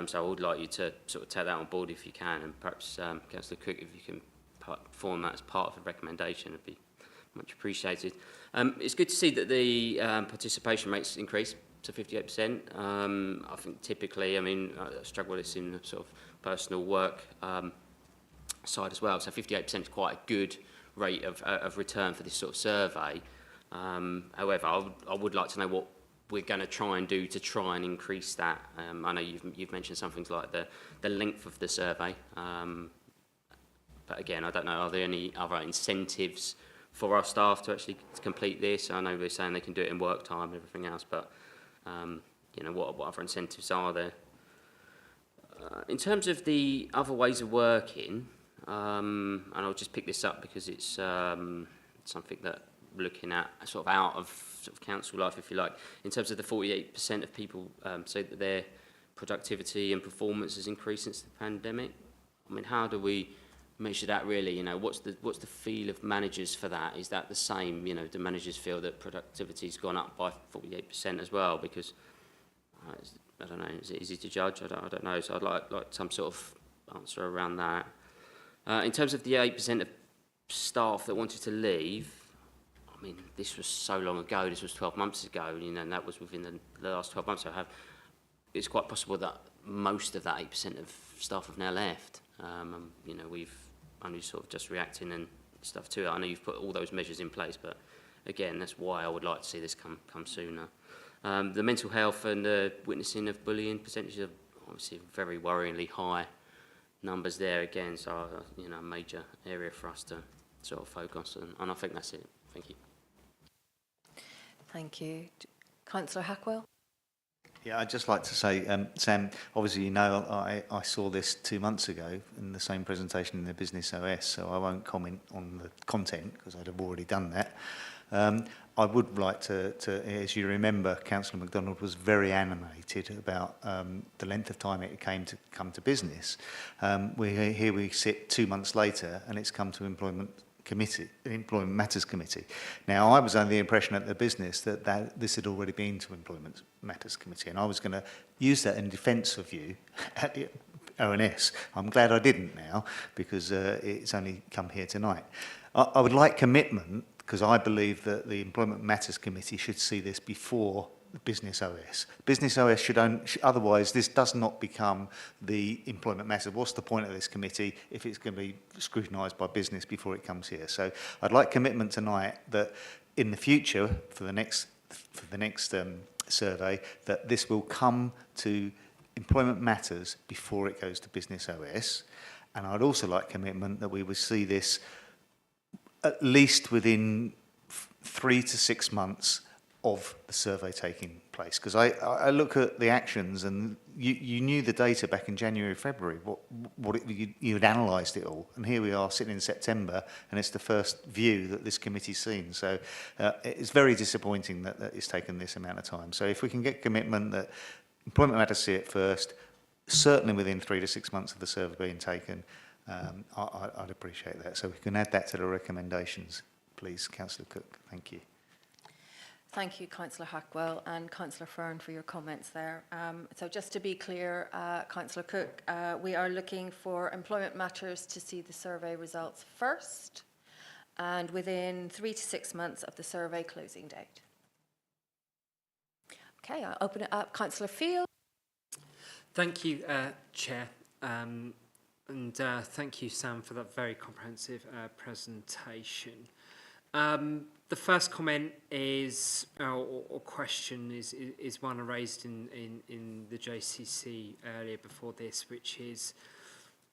So I would like you to sort of take that on board if you can, and perhaps Councillor Cook, if you can form that as part of the recommendation, it'd be much appreciated. It's good to see that the participation rates increased to 58%. I think typically, I struggle with this in the sort of personal work side as well. So 58% is quite a good rate of return for this sort of survey. However, I would like to know what we're going to try and do to try and increase that. I know you've mentioned some things like the length of the survey. But again, I don't know, are there any other incentives for our staff to actually complete this? I know we're saying they can do it in work time and everything else, but what other incentives are there? In terms of the other ways of working, and I'll just pick this up because it's something that we're looking at sort of out of sort of council life, if you like. In terms of the 48% of people say that their productivity and performance has increased since the pandemic. How do we measure that really? What's the feel of managers for that? Is that the same? Do managers feel that productivity's gone up by 48% as well? Because I don't know, is it easy to judge? I don't know, so I'd like some sort of answer around that. In terms of the 8% of staff that wanted to leave, this was so long ago, this was 12 months ago, and that was within the last 12 months. So it's quite possible that most of that 8% of staff have now left. We've only sort of just reacting and stuff to it. I know you've put all those measures in place, but again, that's why I would like to see this come sooner. The mental health and the witnessing of bullying percentages are obviously very worryingly high numbers there again, so a major area for us to sort of focus on, and I think that's it. Thank you. Thank you. Councillor Hackwell. Yeah, I'd just like to say, Sam, obviously I saw this 2 months ago in the same presentation in the Business OS, so I won't comment on the content because I'd have already done that. I would like to, as you remember, Councillor MacDonald was very animated about the length of time it come to business. Here we sit 2 months later, and it's come to Employment Matters Committee. Now, I was under the impression at the business that this had already been to Employment Matters Committee, and I was going to use that in defence of you at the ONS. I'm glad I didn't now, because it's only come here tonight. I would like commitment, because I believe that the Employment Matters Committee should see this before the Business OS. Business OS otherwise this does not become the Employment Matters. What's the point of this committee if it's going to be scrutinised by business before it comes here? So I'd like commitment tonight that in the future, for the next survey, that this will come to Employment Matters before it goes to Business OS. And I'd also like commitment that we will see this at least within 3 to 6 months of the survey taking place, because I look at the actions, and you knew the data back in January, February, you had analysed it all, and here we are sitting in September, and it's the first view that this committee's seen. So it's very disappointing that it's taken this amount of time. So if we can get commitment that Employment Matters see it first, certainly within 3 to 6 months of the survey being taken, I'd appreciate that. So we can add that to the recommendations, please, Councillor Cook. Thank you. Thank you, Councillor Hackwell and Councillor Fern, for your comments there. So just to be clear, Councillor Cook, we are looking for Employment Matters to see the survey results first and within 3 to 6 months of the survey closing date. Okay, I'll open it up. Councillor Field. Thank you, Chair. And thank you, Sam, for that very comprehensive presentation. The first comment is, or question is one I raised in the JCC earlier before this, which is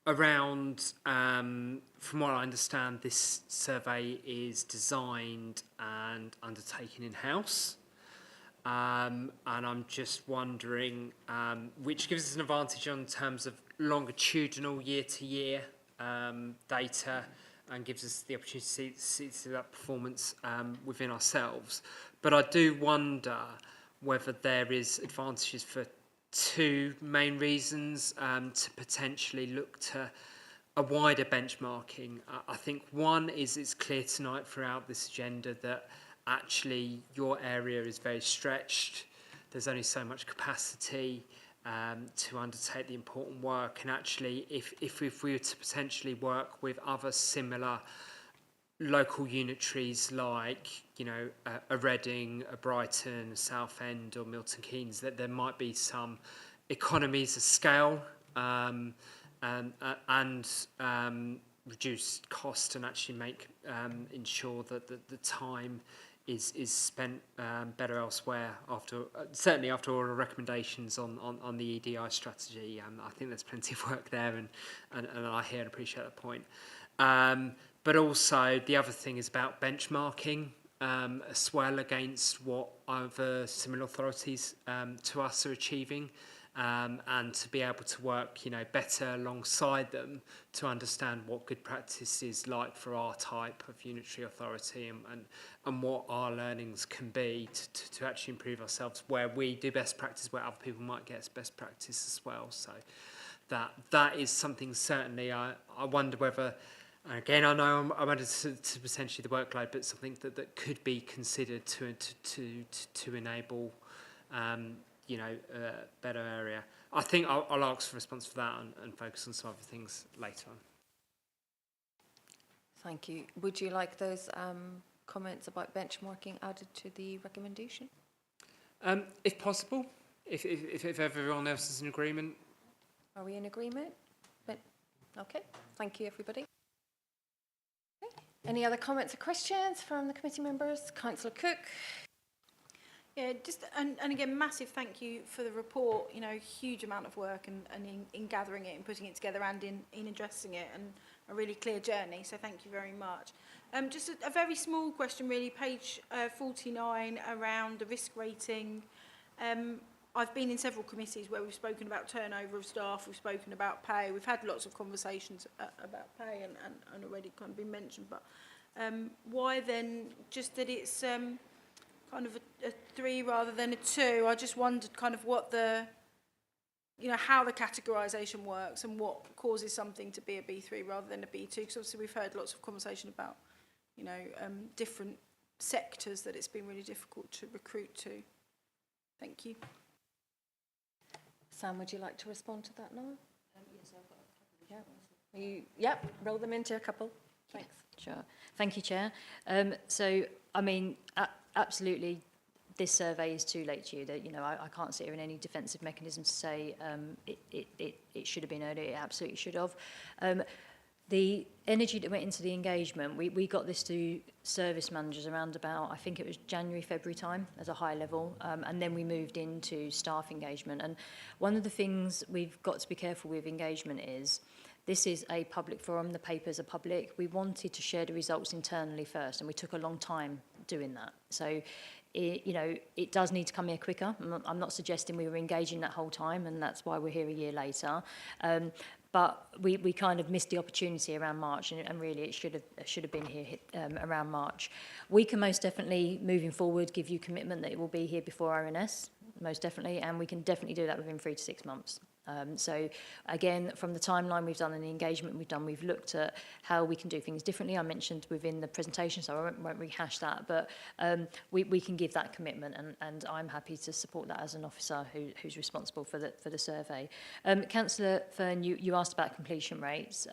around, from what I understand, this survey is designed and undertaken in-house. And I'm just wondering, which gives us an advantage in terms of longitudinal year-to-year data, and gives us the opportunity to see that performance within ourselves. But I do wonder whether there is advantages for 2 main reasons to potentially look to a wider benchmarking. I think one is it's clear tonight throughout this agenda that actually your area is very stretched. There's only so much capacity to undertake the important work, and actually if we were to potentially work with other similar local unitaries like, you know, a Reading, a Brighton, a Southend or Milton Keynes, that there might be some economies of scale and reduce cost, and actually make ensure that the time is spent better elsewhere. Certainly after all the recommendations on the EDI strategy, I think there's plenty of work there, and I hear and appreciate that point. But also the other thing is about benchmarking as well against what other similar authorities to us are achieving, and to be able to work, you know, better alongside them to understand what good practice is like for our type of unitary authority, and what our learnings can be to actually improve ourselves where we do best practice, where other people might get best practice as well. So that is something certainly I wonder whether, again, I know I'm added to potentially the workload, but something that could be considered to enable you know, a better area. I think I'll ask for a response for that and focus on some other things later on. Thank you. Would you like those comments about benchmarking added to the recommendation? If possible, if everyone else is in agreement. Are we in agreement? Okay, thank you, everybody. Okay. Any other comments or questions from the committee members? Councillor Cook. Yeah, just and again, massive thank you for the report. You know, huge amount of work and in gathering it and putting it together and in addressing it, and a really clear journey. So thank you very much. Just a very small question, really. Page 49 around the risk rating. I've been in several committees where we've spoken about turnover of staff, we've spoken about pay, we've had lots of conversations about pay and already kind of been mentioned. But why then just that it's kind of a 3 rather than a 2. I just wondered kind of what the, you know, how the categorisation works and what causes something to be a B3 rather than a B2, because obviously we've heard lots of conversation about, you know, different sectors that it's been really difficult to recruit to. Thank you. Sam, would you like to respond to that now? Yes, I've got a couple of Yep, roll them into a couple. Thanks. Sure. Thank you, Chair. So, I mean, absolutely, this survey is too late to you. That, you know, I can't sit here in any defensive mechanism to say it should have been earlier. It absolutely should have. The energy that went into the engagement, we got this to service managers around about, I think it was January, February time as a high level, and then we moved into staff engagement. And one of the things we've got to be careful with engagement is, this is a public forum, the papers are public. We wanted to share the results internally first, and we took a long time doing that. So, you know, it does need to come here quicker. I'm not suggesting we were engaging that whole time, and that's why we're here a year later. But we kind of missed the opportunity around March, and really it should have been here around March. We can most definitely, moving forward, give you commitment that it will be here before RNS, most definitely, and we can definitely do that within 3 to 6 months. So again, from the timeline we've done and the engagement we've done, we've looked at how we can do things differently. I mentioned within the presentation, so I won't rehash that, but we can give that commitment, and I'm happy to support that as an officer who's responsible for the survey. Councillor Fern, you asked about completion rates.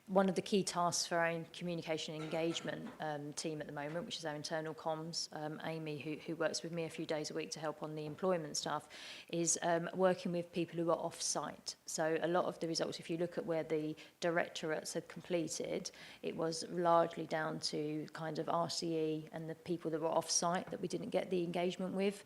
One of the key tasks for our own communication and engagement team at the moment, which is our internal comms, Amy, who works with me a few days a week to help on the employment stuff, is working with people who are off-site. So a lot of the results, if you look at where the directorates had completed, it was largely down to kind of RCE and the people that were off-site that we didn't get the engagement with.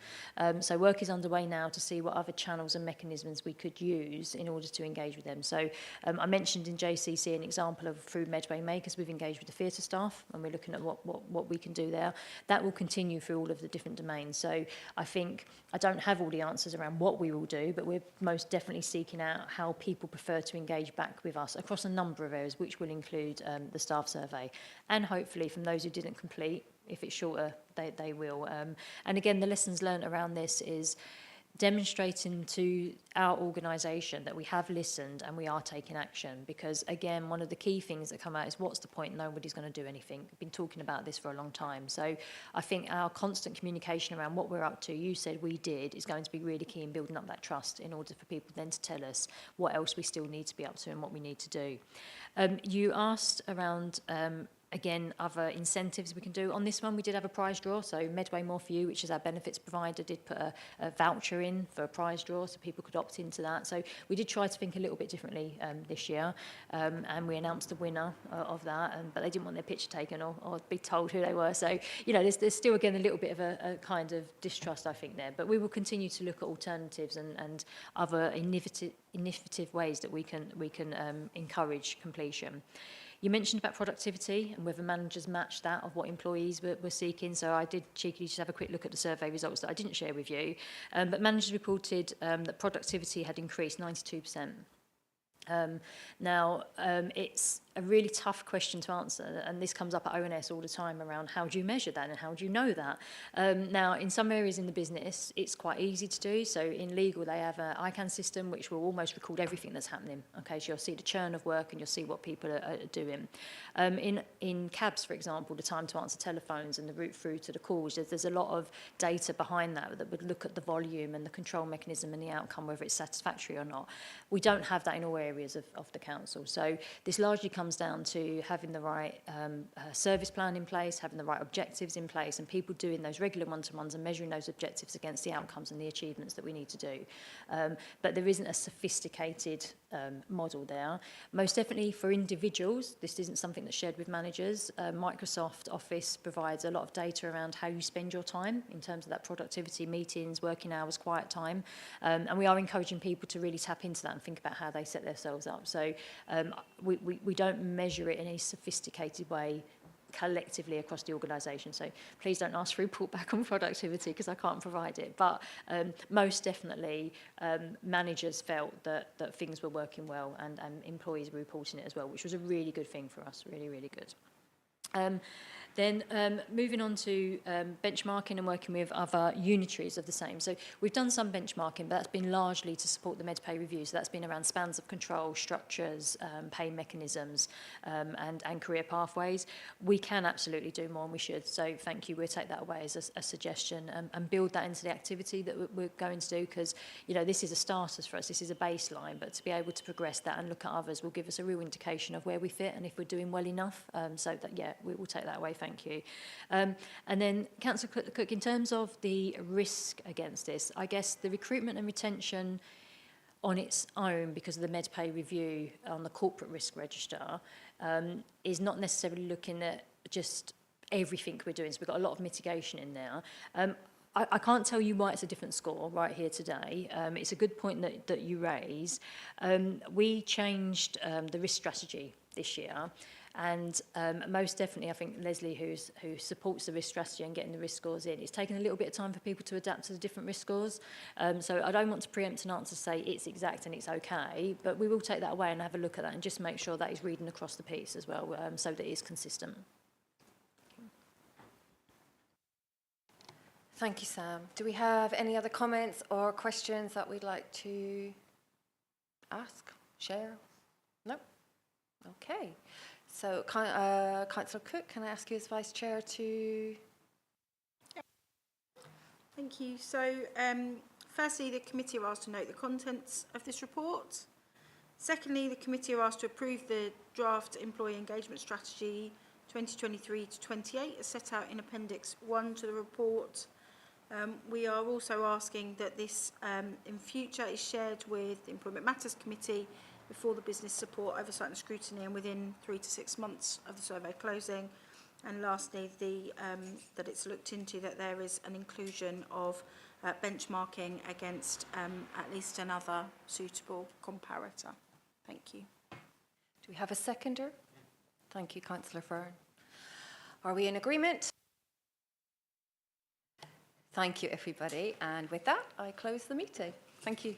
So work is underway now to see what other channels and mechanisms we could use in order to engage with them. So I mentioned in JCC an example of through Medway Makers, we've engaged with the theatre staff, and we're looking at what we can do there. That will continue through all of the different domains. So I think I don't have all the answers around what we will do, but we're most definitely seeking out how people prefer to engage back with us across a number of areas, which will include the staff survey. And hopefully from those who didn't complete, if it's shorter, they will. And again, the lessons learned around this is demonstrating to our organisation that we have listened and we are taking action, because again, one of the key things that come out is, what's the point? Nobody's going to do anything. We've been talking about this for a long time. So I think our constant communication around what we're up to, you said we did, is going to be really key in building up that trust in order for people then to tell us what else we still need to be up to and what we need to do. You asked around again, other incentives we can do. On this one, we did have a prize draw. So Medway More For You, which is our benefits provider, did put a voucher in for a prize draw so people could opt into that. So we did try to think a little bit differently this year, and we announced the winner of that, but they didn't want their picture taken or be told who they were. So, you know, there's still, again, a little bit of a kind of distrust, I think, there. But we will continue to look at alternatives and other innovative ways that we can encourage completion. You mentioned about productivity and whether managers matched that of what employees were seeking. So I did cheekily just have a quick look at the survey results that I didn't share with you. But managers reported that productivity had increased 92%. Now, it's a really tough question to answer, and this comes up at ONS all the time around how do you measure that and how do you know that? Now, in some areas in the business, it's quite easy to do. So in legal, they have an ICANN system which will almost record everything that's happening. Okay, so you'll see the churn of work and you'll see what people are doing. In cabs, for example, the time to answer telephones and the route through to the calls, there's a lot of data behind that would look at the volume and the control mechanism and the outcome, whether it's satisfactory or not. We don't have that in all areas of the council. So this largely comes down to having the right service plan in place, having the right objectives in place, and people doing those regular one-to-ones and measuring those objectives against the outcomes and the achievements that we need to do. But there isn't a sophisticated model there. Most definitely for individuals, this isn't something that's shared with managers. Microsoft Office provides a lot of data around how you spend your time in terms of that productivity, meetings, working hours, quiet time. And we are encouraging people to really tap into that and think about how they set themselves up. So we don't measure it in a sophisticated way collectively across the organisation. So please don't ask for a report back on productivity because I can't provide it. But most definitely, managers felt that things were working well, and employees were reporting it as well, which was a really good thing for us, really, really good. Then moving on to benchmarking and working with other unitaries of the same. So we've done some benchmarking, but that's been largely to support the med pay review. So that's been around spans of control, structures, pay mechanisms, and career pathways. We can absolutely do more, and we should. So thank you. We'll take that away as a suggestion and build that into the activity that we're going to do, because, you know, this is a starters for us. This is a baseline, but to be able to progress that and look at others will give us a real indication of where we fit and if we're doing well enough. So that, yeah, we will take that away. Thank you. And then, Councillor Cook, in terms of the risk against this, I guess the recruitment and retention on its own, because of the med pay review on the corporate risk register, is not necessarily looking at just everything we're doing. So we've got a lot of mitigation in there. I can't tell you why it's a different score right here today. It's a good point that you raise. We changed the risk strategy this year. And most definitely, I think Leslie, who supports the risk strategy and getting the risk scores in, it's taken a little bit of time for people to adapt to the different risk scores. So I don't want to preempt an answer to say it's exact and it's okay, but we will take that away and have a look at that and just make sure that is reading across the piece as well, so that it is consistent. Thank you, Sam. Do we have any other comments or questions that we'd like to ask, share? No? Okay. So, Councillor Cook, can I ask you as Vice Chair to... Thank you. So, firstly, the committee are asked to note the contents of this report. Secondly, the committee are asked to approve the draft employee engagement strategy 2023 to 28 as set out in Appendix 1 to the report. We are also asking that this in future is shared with the Employment Matters Committee before the Business Support Oversight and Scrutiny and within 3 to 6 months of the survey closing. And lastly, that it's looked into that there is an inclusion of benchmarking against at least another suitable comparator. Thank you. Do we have a seconder? Thank you, Councillor Fern. Are we in agreement? Thank you, everybody. And with that, I close the meeting. Thank you.